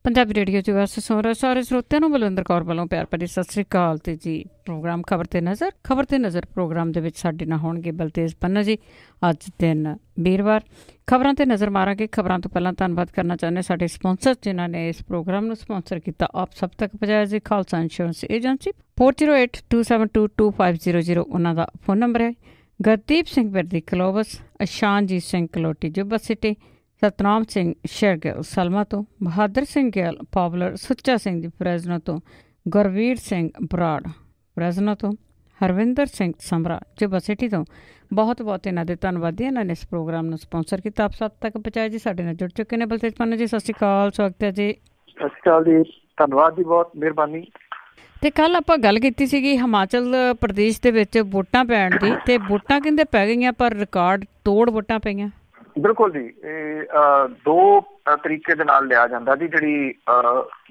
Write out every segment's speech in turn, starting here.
Punjabi radio 'ਚ ਵੈਸੇ ਸੁਣ ਰਹੇ ਸਾਰੇ ਸਰੋਤਿਆਂ ਨੂੰ ਬਲਵਿੰਦਰ ਕੌਰ ਵੱਲੋਂ ਪਿਆਰ ਭਰੀ ਸਤਿ ਸ੍ਰੀ ਅਕਾਲ। ਤੇ ਜੀ ਪ੍ਰੋਗਰਾਮ ਖਬਰ ਤੇ ਨਜ਼ਰ ਪ੍ਰੋਗਰਾਮ ਦੇ ਵਿੱਚ ਸਾਡੇ ਨਾਲ ਹੋਣਗੇ ਬਲਤੇਜ ਪੰਨਾ ਜੀ। ਅੱਜ ਦਿਨ ਵੀਰਵਾਰ ਖਬਰਾਂ ਤੇ ਨਜ਼ਰ ਮਾਰਾਂਗੇ। ਖਬਰਾਂ ਤੋਂ ਪਹਿਲਾਂ ਧੰਨਵਾਦ ਕਰਨਾ ਚਾਹੁੰਦੇ ਸਾਡੇ ਸਪੋਂਸਰ ਜਿਨ੍ਹਾਂ ਨੇ ਇਸ ਪ੍ਰੋਗਰਾਮ ਨੂੰ ਸਪੋਂਸਰ ਕੀਤਾ। ਆਪ ਸਭ ਤੱਕ ਪਹੁੰਚਾਇਆ ਜੀ ਖਾਲਸਾ ਇੰਸ਼ੋਰੈਂਸ ਏਜੰਸੀ 4082722500 ਉਹਨਾਂ ਦਾ ਫੋਨ ਨੰਬਰ ਹੈ। ਗੁਰਦੀਪ ਸਿੰਘ ਵਰਦੀ ਕਲੋਵਸ, ਅਸ਼ਾਨਜੀਤ ਸਿੰਘ ਕਲੋਟੀ ਜੁੱਬਾ ਸਿਟੀ, ਸਤਨਾਮ ਸਿੰਘ ਸ਼ੇਰਗਿੱਲ ਸਲਮਾ ਤੋਂ, ਬਹਾਦਰ ਸਿੰਘ ਗਿੱਲ ਪਾਵਲਰ, ਸੁੱਚਾ ਸਿੰਘ ਜੀ ਫਰੈਜ਼ਨੋ ਤੋਂ, ਗੁਰਵੀਰ ਸਿੰਘ ਬਰਾੜ ਫਰੈਜ਼ਨੋ ਤੋਂ, ਹਰਵਿੰਦਰ ਸਿੰਘ ਸਮਰਾ ਜੁੱਬਾ ਸਿਟੀ ਤੋਂ ਬਹੁਤ ਬਹੁਤ ਇਹਨਾਂ ਦੇ ਧੰਨਵਾਦੀ। ਇਹਨਾਂ ਨੇ ਇਸ ਪ੍ਰੋਗਰਾਮ ਨੂੰ ਸਪੋਂਸਰ ਕੀਤਾ। ਆਪ ਸਭ ਤੱਕ ਪਹੁੰਚਾਇਆ ਜੀ। ਸਾਡੇ ਨਾਲ ਜੁੜ ਚੁੱਕੇ ਨੇ ਬਲਤੇਜ ਪੰਨੂ ਜੀ। ਸਤਿ ਸ਼੍ਰੀ ਅਕਾਲ, ਸਵਾਗਤ ਹੈ ਜੀ। ਸਤਿ ਸ਼੍ਰੀ ਅਕਾਲ ਜੀ, ਧੰਨਵਾਦ ਜੀ, ਬਹੁਤ ਮਿਹਰਬਾਨੀ। ਤੇ ਕੱਲ੍ਹ ਆਪਾਂ ਗੱਲ ਕੀਤੀ ਸੀਗੀ ਹਿਮਾਚਲ ਪ੍ਰਦੇਸ਼ ਦੇ ਵਿੱਚ ਵੋਟਾਂ ਪੈਣ ਦੀ, ਤੇ ਵੋਟਾਂ ਕਹਿੰਦੇ ਪੈ ਗਈਆਂ ਪਰ ਰਿਕਾਰਡ ਤੋੜ ਵੋਟਾਂ ਪਈਆਂ। ਬਿਲਕੁਲ ਜੀ, ਇਹ ਦੋ ਤਰੀਕੇ ਦੇ ਨਾਲ ਲਿਆ ਜਾਂਦਾ ਜੀ। ਜਿਹੜੀ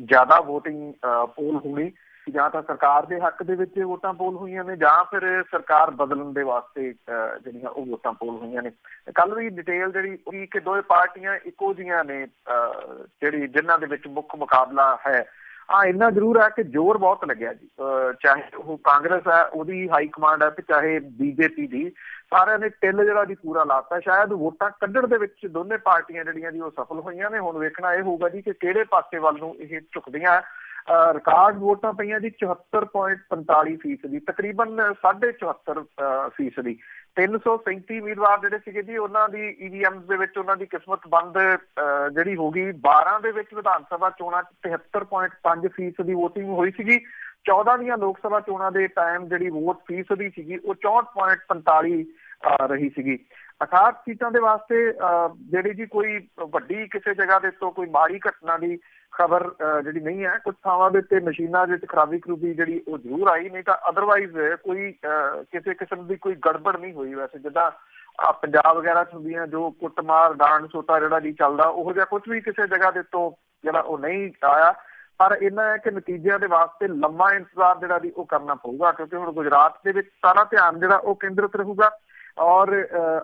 ਜ਼ਿਆਦਾ ਵੋਟਿੰਗ ਪੋਲ ਹੋਣੀ, ਜਾਂ ਤਾਂ ਸਰਕਾਰ ਦੇ ਹੱਕ ਦੇ ਵਿੱਚ ਵੋਟਾਂ ਪੋਲ ਹੋਈਆਂ ਨੇ, ਜਾਂ ਫਿਰ ਸਰਕਾਰ ਬਦਲਣ ਦੇ ਵਾਸਤੇ ਜਿਹੜੀਆਂ ਉਹ ਵੋਟਾਂ ਪੋਲ ਹੋਈਆਂ ਨੇ। ਕੱਲ ਵੀ ਡਿਟੇਲ ਜਿਹੜੀ ਹੋਈ ਕਿ ਦੋਵੇਂ ਪਾਰਟੀਆਂ ਇੱਕੋ ਜਿਹੀਆਂ ਨੇ, ਜਿਹੜੀ ਜਿਨ੍ਹਾਂ ਦੇ ਵਿੱਚ ਮੁੱਖ ਮੁਕਾਬਲਾ ਹੈ। ਹਾਂ, ਇੰਨਾ ਜ਼ਰੂਰ ਹੈ ਕਿ ਜ਼ੋਰ ਬਹੁਤ ਲੱਗਿਆ ਜੀ। ਚਾਹੇ ਉਹ ਕਾਂਗਰਸ ਹੈ, ਉਹਦੀ ਹਾਈ ਕਮਾਂਡ ਹੈ, ਤੇ ਚਾਹੇ ਬੀਜੇਪੀ ਦੀ, ਸਾਰਿਆਂ ਨੇ ਟਿੱਲ ਜਿਹੜਾ ਜੀ ਪੂਰਾ ਲਾਤਾ। ਸ਼ਾਇਦ ਵੋਟਾਂ ਕੱਢਣ ਦੇ ਵਿੱਚ ਦੋਨੇ ਪਾਰਟੀਆਂ ਜਿਹੜੀਆਂ ਜੀ ਉਹ ਸਫਲ ਹੋਈਆਂ ਨੇ। ਹੁਣ ਵੇਖਣਾ ਇਹ ਹੋਊਗਾ ਜੀ ਕਿ ਕਿਹੜੇ ਪਾਸੇ ਵੱਲ ਨੂੰ ਇਹ ਝੁਕਦੀਆਂ। ਰਿਕਾਰਡ ਵੋਟਾਂ ਪਈਆਂ ਜੀ 74.45%, ਤਕਰੀਬਨ 74.5%। 337 ਉਮੀਦਵਾਰ ਜਿਹੜੇ ਸੀਗੇ ਜੀ, ਉਹਨਾਂ ਦੀ EVM ਦੇ ਵਿੱਚ ਉਹਨਾਂ ਦੀ ਕਿਸਮਤ ਬੰਦ ਜਿਹੜੀ ਹੋ ਗਈ। 12 ਦੇ ਵਿੱਚ ਵਿਧਾਨ ਸਭਾ ਚੋਣਾਂ 73.5% ਦੀ ਵੋਟਿੰਗ ਹੋਈ ਸੀਗੀ। 14 ਦੀਆਂ ਲੋਕ ਸਭਾ ਚੋਣਾਂ ਦੇ ਟਾਈਮ ਜਿਹੜੀ ਵੋਟ ਫੀਸਦੀ ਸੀਗੀ ਉਹ 64.45 ਰਹੀ ਸੀਗੀ। 68 ਸੀਟਾਂ ਦੇ ਵਾਸਤੇ ਜਿਹੜੀ ਜੀ ਕੋਈ ਵੱਡੀ ਕਿਸੇ ਜਗ੍ਹਾ ਦੇ ਤੋਂ ਕੋਈ ਮਾੜੀ ਘਟਨਾ ਦੀ ਖਬਰ ਜਿਹੜੀ ਨਹੀਂ ਹੈ। ਕੁਝ ਥਾਵਾਂ ਦੇ ਉੱਤੇ ਮਸ਼ੀਨਾਂ ਦੇ ਵਿੱਚ ਖਰਾਬੀ ਜਿਹੜੀ ਉਹ ਜ਼ਰੂਰ ਆਈ, ਨਹੀਂ ਤਾਂ ਅਦਰਵਾਈਜ਼ ਕੋਈ ਕਿਸੇ ਕਿਸਮ ਦੀ ਕੋਈ ਗੜਬੜ ਨਹੀਂ ਹੋਈ। ਵੈਸੇ ਜਿੱਦਾਂ ਪੰਜਾਬ ਵਗੈਰਾ 'ਚ ਹੁੰਦੀਆਂ ਜੋ ਕੁੱਟਮਾਰ, ਡਾਂਡ ਸੋਟਾ ਜਿਹੜਾ ਜੀ ਚੱਲਦਾ, ਉਹੋ ਜਿਹਾ ਕੁਛ ਵੀ ਕਿਸੇ ਜਗ੍ਹਾ ਦੇ ਤੋਂ ਜਿਹੜਾ ਉਹ ਨਹੀਂ ਆਇਆ। ਪਰ ਇੰਨਾ ਹੈ ਕਿ ਨਤੀਜਿਆਂ ਦੇ ਵਾਸਤੇ ਲੰਮਾ ਇੰਤਜ਼ਾਰ ਜਿਹੜਾ ਜੀ ਉਹ ਕਰਨਾ ਪਊਗਾ, ਕਿਉਂਕਿ ਹੁਣ ਗੁਜਰਾਤ ਦੇ ਵਿੱਚ ਸਾਰਾ ਧਿਆਨ ਜਿਹੜਾ ਉਹ ਕੇਂਦਰਿਤ ਰਹੂਗਾ। ਔਰ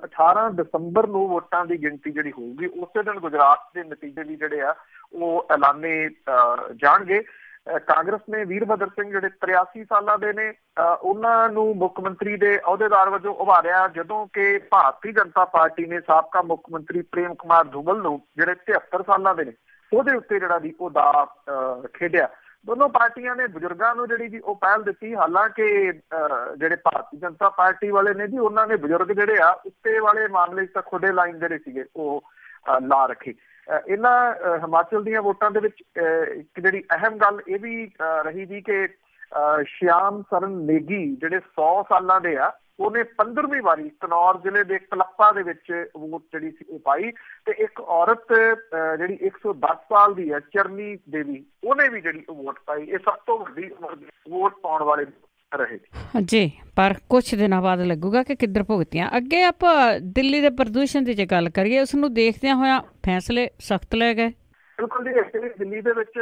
18 ਦਸੰਬਰ ਨੂੰ ਵੋਟਾਂ ਦੀ ਗਿਣਤੀ ਜਿਹੜੀ ਹੋਊਗੀ, ਉਸੇ ਦਿਨ ਗੁਜਰਾਤ ਦੇ ਨਤੀਜੇ ਵੀ ਜਿਹੜੇ ਆ ਉਹ ਐਲਾਨੇ ਜਾਣਗੇ। ਕਾਂਗਰਸ ਨੇ ਵੀਰਭਦਰ ਸਿੰਘ ਜਿਹੜੇ 83 ਸਾਲਾਂ ਦੇ ਨੇ, ਉਹਨਾਂ ਨੂੰ ਮੁੱਖ ਮੰਤਰੀ ਦੇ ਅਹੁਦੇਦਾਰ ਵਜੋਂ ਉਭਾਰਿਆ, ਜਦੋਂ ਕਿ ਭਾਰਤੀ ਜਨਤਾ ਪਾਰਟੀ ਨੇ ਸਾਬਕਾ ਮੁੱਖ ਮੰਤਰੀ ਪ੍ਰੇਮ ਕੁਮਾਰ ਧੂਮਲ ਨੂੰ ਜਿਹੜੇ 73 ਸਾਲਾਂ ਦੇ ਨੇ ਉਹਦੇ ਉੱਤੇ ਜਿਹੜਾ ਜੀ ਉਹ ਦਾ ਖੇਡਿਆ। ਦੋਨੋਂ ਪਾਰਟੀਆਂ ਨੇ ਬਜ਼ੁਰਗਾਂ ਨੂੰ ਜਿਹੜੀ ਜੀ ਉਹ ਪਹਿਲ ਦਿੱਤੀ। ਹਾਲਾਂਕਿ ਜਿਹੜੇ ਭਾਰਤੀ ਜਨਤਾ ਪਾਰਟੀ ਵਾਲੇ ਨੇ ਜੀ, ਉਹਨਾਂ ਨੇ ਬਜ਼ੁਰਗ ਜਿਹੜੇ ਆ ਉੱਤੇ ਵਾਲੇ ਮਾਮਲੇ 'ਚ ਤਾਂ ਖੁੱਡੇ ਲਾਈਨ ਜਿਹੜੇ ਸੀਗੇ ਉਹ ਲਾ ਰੱਖੇ। ਇਹਨਾਂ ਹਿਮਾਚਲ ਦੀਆਂ ਵੋਟਾਂ ਦੇ ਵਿੱਚ ਇੱਕ ਜਿਹੜੀ ਅਹਿਮ ਗੱਲ ਇਹ ਵੀ ਰਹੀ ਜੀ ਕਿ ਸ਼ਿਆਮ ਸਰਨ ਨੇਗੀ ਜਿਹੜੇ 100 ਸਾਲਾਂ ਦੇ ਆ, ਉਹਨੇ 15ਵੀਂ ਵਾਰੀ ਕਨੌਰ ਜ਼ਿਲ੍ਹੇ ਦੇ ਕਲੱਪਾ ਦੇ ਵਿੱਚ ਵੋਟ ਜਿਹੜੀ ਸੀ ਉਹ ਪਾਈ। ਤੇ ਇੱਕ ਔਰਤ ਜਿਹੜੀ 110 ਸਾਲ ਦੀ ਹੈ, ਚਰਨੀ ਦੇਵੀ, ਉਹਨੇ ਵੀ ਜਿਹੜੀ ਉਹ ਵੋਟ ਪਾਈ। ਇਹ ਸਭ ਤੋਂ ਵੱਡੀ ਵੋਟ ਪਾਉਣ ਵਾਲੇ ਰਹੇ ਜੀ। ਪਰ ਕੁਛ ਦਿਨਾਂ ਬਾਅਦ ਲੱਗੂਗਾ ਕਿ ਕਿੱਧਰ ਭੁਗਤੀਆਂ। ਅੱਗੇ ਆਪਾਂ ਦਿੱਲੀ ਦੇ ਪ੍ਰਦੂਸ਼ਣ ਦੀ ਜੇ ਗੱਲ ਕਰੀਏ, ਉਸਨੂੰ ਦੇਖਦਿਆਂ ਹੋਇਆ ਫੈਸਲੇ ਸਖਤ ਲੈ ਗਏ। ਬਿਲਕੁਲ ਜੀ, ਐਕਚੁਅਲੀ ਦਿੱਲੀ ਦੇ ਵਿੱਚ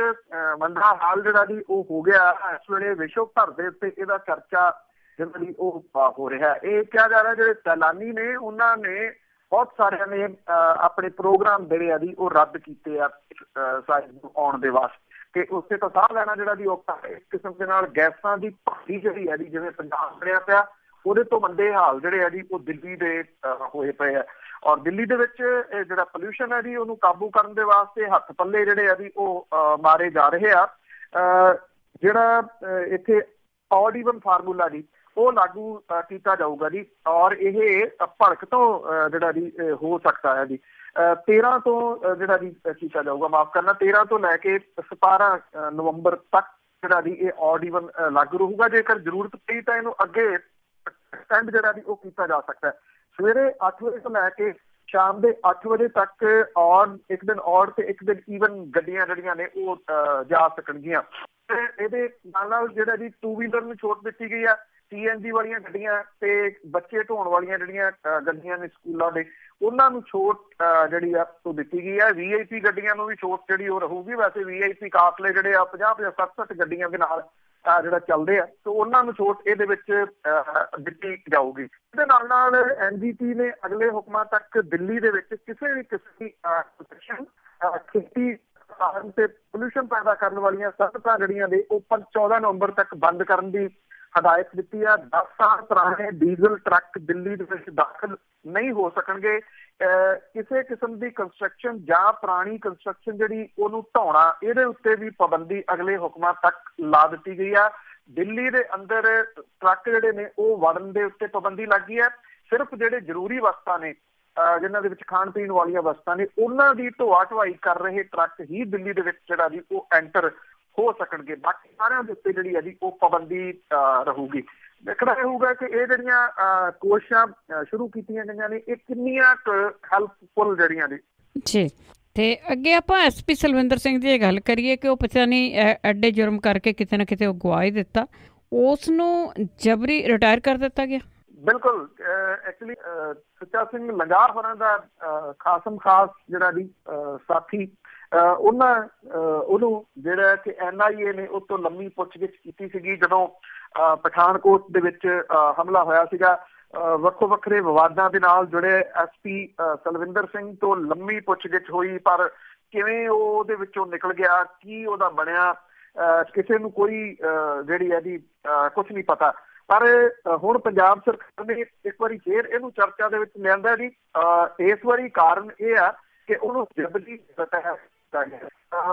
ਮੰਦਾ ਹਾਲ ਜਿਹੜਾ ਜੀ ਉਹ ਹੋ ਗਿਆ। ਇਸ ਵੇਲੇ ਵਿਸ਼ਵ ਭਰ ਦੇ ਉੱਤੇ ਇਹਦਾ ਚਰਚਾ ਜਿਹੜਾ ਜੀ ਉਹ ਹੋ ਰਿਹਾ। ਇਹ ਕਿਹਾ ਜਾ ਰਿਹਾ ਜਿਹੜੇ ਸੈਲਾਨੀ ਨੇ ਉਹਨਾਂ ਨੇ ਬਹੁਤ ਸਾਰਿਆਂ ਨੇ ਆਪਣੇ ਪ੍ਰੋਗਰਾਮ ਜਿਹੜੇ ਆ ਜੀ ਉਹ ਰੱਦ ਕੀਤੇ ਆ ਸਾਈਡ ਨੂੰ ਆਉਣ ਦੇ ਵਾਸਤੇ, ਕਿ ਉੱਥੇ ਤਾਂ ਸਾਹ ਲੈਣਾ ਜਿਹੜਾ ਜੀ ਔਖਾ। ਇਸ ਕਿਸਮ ਦੇ ਨਾਲ ਗੈਸਾਂ ਦੀ ਭਾਰੀ ਜਿਹੜੀ ਹੈ ਜੀ, ਜਿਵੇਂ ਪੰਜਾਬ ਬਣਿਆ ਪਿਆ, ਉਹਦੇ ਤੋਂ ਮੰਦੇ ਹਾਲ ਜਿਹੜੇ ਆ ਜੀ ਉਹ ਦਿੱਲੀ ਦੇ ਹੋਏ ਪਏ ਆ। ਔਰ ਦਿੱਲੀ ਦੇ ਵਿੱਚ ਜਿਹੜਾ ਪੋਲਿਊਸ਼ਨ ਹੈ ਜੀ ਉਹਨੂੰ ਕਾਬੂ ਕਰਨ ਦੇ ਵਾਸਤੇ ਹੱਥ ਪੱਲੇ ਜਿਹੜੇ ਆ ਜੀ ਉਹ ਮਾਰੇ ਜਾ ਰਹੇ ਆ। ਜਿਹੜਾ ਇੱਥੇ ਔਡ ਈਵਨ ਫਾਰਮੂਲਾ ਜੀ ਉਹ ਲਾਗੂ ਕੀਤਾ ਜਾਊਗਾ ਜੀ। ਔਰ ਇਹ ਭੜਕ ਤੋਂ ਜਿਹੜਾ ਜੀ ਹੋ ਸਕਦਾ ਹੈ ਜੀ 13 ਤੋਂ ਜਿਹੜਾ ਜੀ ਕੀਤਾ ਜਾਊਗਾ, ਮਾਫ ਕਰਨਾ 13 ਤੋਂ ਲੈ ਕੇ 17 ਨਵੰਬਰ ਤੱਕ ਜਿਹੜਾ ਜੀ ਇਹ ਔਡ ਈਵਨ ਲਾਗੂ ਰਹੂਗਾ। ਜੇਕਰ ਜ਼ਰੂਰਤ ਪਈ ਤਾਂ ਇਹਨੂੰ ਅੱਗੇ ਐਕਸਟੈਂਡ ਜਿਹੜਾ ਜੀ ਉਹ ਕੀਤਾ ਜਾ ਸਕਦਾ ਹੈ। ਸਵੇਰੇ 8 ਵਜੇ ਤੋਂ ਲੈ ਕੇ ਸ਼ਾਮ ਦੇ 8 ਵਜੇ ਤੱਕ ਔਡ, ਇੱਕ ਦਿਨ ਔਡ ਤੇ ਇੱਕ ਦਿਨ ਈਵਨ ਗੱਡੀਆਂ ਜਿਹੜੀਆਂ ਨੇ ਉਹ ਜਾ ਸਕਣਗੀਆਂ। ਤੇ ਇਹਦੇ ਨਾਲ ਜਿਹੜਾ ਜੀ 2 ਵੀਲਰ ਨੂੰ ਛੋਟ ਦਿੱਤੀ ਗਈ ਆ। CNG ਵਾਲੀਆਂ ਗੱਡੀਆਂ ਤੇ ਬੱਚੇ ਢੋਣ ਵਾਲੀਆਂ ਜਿਹੜੀਆਂ ਗੱਡੀਆਂ ਨੇ ਸਕੂਲਾਂ ਦੇ, ਉਹਨਾਂ ਨੂੰ ਛੋਟ ਜਿਹੜੀ ਆ ਉਹ ਦਿੱਤੀ ਗਈ ਹੈ। VIP ਗੱਡੀਆਂ ਨੂੰ ਵੀ ਛੋਟ ਜਿਹੜੀ ਉਹ ਰਹੂਗੀ। ਵੈਸੇ VIP ਕਾਫਲੇ ਜਿਹੜੇ ਆ 50-50, 60-60 ਗੱਡੀਆਂ ਦੇ ਨਾਲ ਜਿਹੜਾ ਚੱਲਦੇ ਆ, ਤੇ ਉਹਨਾਂ ਨੂੰ ਛੋਟ ਇਹਦੇ ਵਿੱਚ ਦਿੱਤੀ ਜਾਊਗੀ। ਇਹਦੇ ਨਾਲ ਨਾਲ NGT ਨੇ ਅਗਲੇ ਹੁਕਮਾਂ ਤੱਕ ਦਿੱਲੀ ਦੇ ਵਿੱਚ ਕਿਸੇ ਵੀ ਕਿਸਮ ਦੀ ਖੇਤੀ ਕਾਰਨ ਤੇ ਪੋਲਿਊਸ਼ਨ ਪੈਦਾ ਕਰਨ ਵਾਲੀਆਂ ਸੜਕਾਂ ਜਿਹੜੀਆਂ ਨੇ ਉਹ 14 ਨਵੰਬਰ ਤੱਕ ਬੰਦ ਕਰਨ ਦੀ ਹਦਾਇਤ ਦਿੱਤੀ ਆ। 10 ਸਾਲ ਪੁਰਾਣੇ ਡੀਜ਼ਲ ਟਰੱਕ ਦਿੱਲੀ ਦੇ ਵਿੱਚ ਦਾਖਲ ਨਹੀਂ ਹੋ ਸਕਣਗੇ। ਕਿਸੇ ਕਿਸਮ ਦੀ ਕੰਸਟਰਕਸ਼ਨ ਜਾਂ ਪੁਰਾਣੀ ਕੰਸਟਰਕਸ਼ਨ ਜਿਹੜੀ ਉਹਨੂੰ ਢਾਉਣਾ, ਇਹਦੇ ਉੱਤੇ ਵੀ ਪਾਬੰਦੀ ਅਗਲੇ ਹੁਕਮਾਂ ਤੱਕ ਲਾ ਦਿੱਤੀ ਗਈ ਆ। ਦਿੱਲੀ ਦੇ ਅੰਦਰ ਟਰੱਕ ਜਿਹੜੇ ਨੇ ਉਹ ਵੜਨ ਦੇ ਉੱਤੇ ਪਾਬੰਦੀ ਲੱਗ ਗਈ ਹੈ। ਸਿਰਫ ਜਿਹੜੇ ਜ਼ਰੂਰੀ ਵਸਤਾਂ ਨੇ, ਜਿਨ੍ਹਾਂ ਦੇ ਵਿੱਚ ਖਾਣ ਪੀਣ ਵਾਲੀਆਂ ਵਸਤਾਂ ਨੇ, ਉਹਨਾਂ ਦੀ ਢੋਆ ਢੁਆਈ ਕਰ ਰਹੇ ਟਰੱਕ ਹੀ ਦਿੱਲੀ ਦੇ ਵਿੱਚ ਜਿਹੜਾ ਜੀ ਉਹ ਐਂਟਰ ਹੋ ਸਕਣਗੇ। ਬਾਕੀ ਸਾਰਿਆਂ ਦੇ ਉੱਤੇ ਜਿਹੜੀ ਹੈ ਜੀ ਉਹ ਪਾਬੰਦੀ ਰਹੂਗੀ। ਦੇਖਣਾ ਇਹ ਹੋਊਗਾ ਕਿ ਇਹ ਜਿਹੜੀਆਂ ਕੋਸ਼ਿਸ਼ਾਂ ਸ਼ੁਰੂ ਕੀਤੀਆਂ ਗਈਆਂ ਨੇ ਇਹ ਕਿੰਨੀਆਂ ਹੈਲਪਫੁਲ ਜਿਹੜੀਆਂ ਨੇ ਜੀ। ਤੇ ਅੱਗੇ ਆਪਾਂ ਐਸਪੀ ਸਲਵਿੰਦਰ ਸਿੰਘ ਦੀ ਇਹ ਗੱਲ ਕਰੀਏ ਕਿ ਉਹ ਪਤਾ ਨਹੀਂ ਐਡੇ ਜੁਰਮ ਕਰਕੇ ਕਿਤੇ ਨਾ ਕਿਤੇ ਉਹ ਗਵਾ ਹੀ ਦਿੱਤਾ, ਉਸ ਨੂੰ ਜਬਰੀ ਰਿਟਾਇਰ ਕਰ ਦਿੱਤਾ ਗਿਆ। ਬਿਲਕੁਲ, ਐਕਚੁਅਲੀ ਸੁੱਚਾ ਸਿੰਘ ਲੰਗਾਹ ਹੋਰਾਂ ਦਾ ਖਾਸਮ ਖਾਸ ਜਿਹੜਾ ਜੀ ਸਾਥੀ, ਉਹਨੂੰ ਜਿਹੜਾ ਕਿ NIA ਨੇ ਉਸ ਤੋਂ ਲੰਮੀ ਪੁੱਛਗਿੱਛ ਕੀਤੀ ਸੀਗੀ ਜਦੋਂ ਪਠਾਨਕੋਟ ਦੇ ਵਿੱਚ ਹਮਲਾ ਹੋਇਆ ਸੀਗਾ। ਵੱਖੋ ਵੱਖਰੇ ਵਿਵਾਦਾਂ ਦੇ ਨਾਲ ਜੁੜੇ SP ਸਲਵਿੰਦਰ ਸਿੰਘ ਤੋਂ ਲੰਮੀ ਪੁੱਛਗਿੱਛ ਹੋਈ, ਪਰ ਕਿਵੇਂ ਉਹ ਉਹਦੇ ਵਿੱਚੋਂ ਨਿਕਲ ਗਿਆ, ਕੀ ਉਹਦਾ ਬਣਿਆ, ਕਿਸੇ ਨੂੰ ਕੋਈ ਜਿਹੜੀ ਹੈ ਜੀ ਕੁਛ ਨਹੀਂ ਪਤਾ। ਪਰ ਹੁਣ ਪੰਜਾਬ ਸਰਕਾਰ ਨੇ ਇੱਕ ਵਾਰੀ ਫੇਰ ਇਹਨੂੰ ਚਰਚਾ ਦੇ ਵਿੱਚ ਲਿਆਂਦਾ ਜੀ। ਇਸ ਵਾਰੀ ਕਾਰਨ ਇਹ ਆ ਕਿ ਉਹਨੂੰ ਜਬਰੀ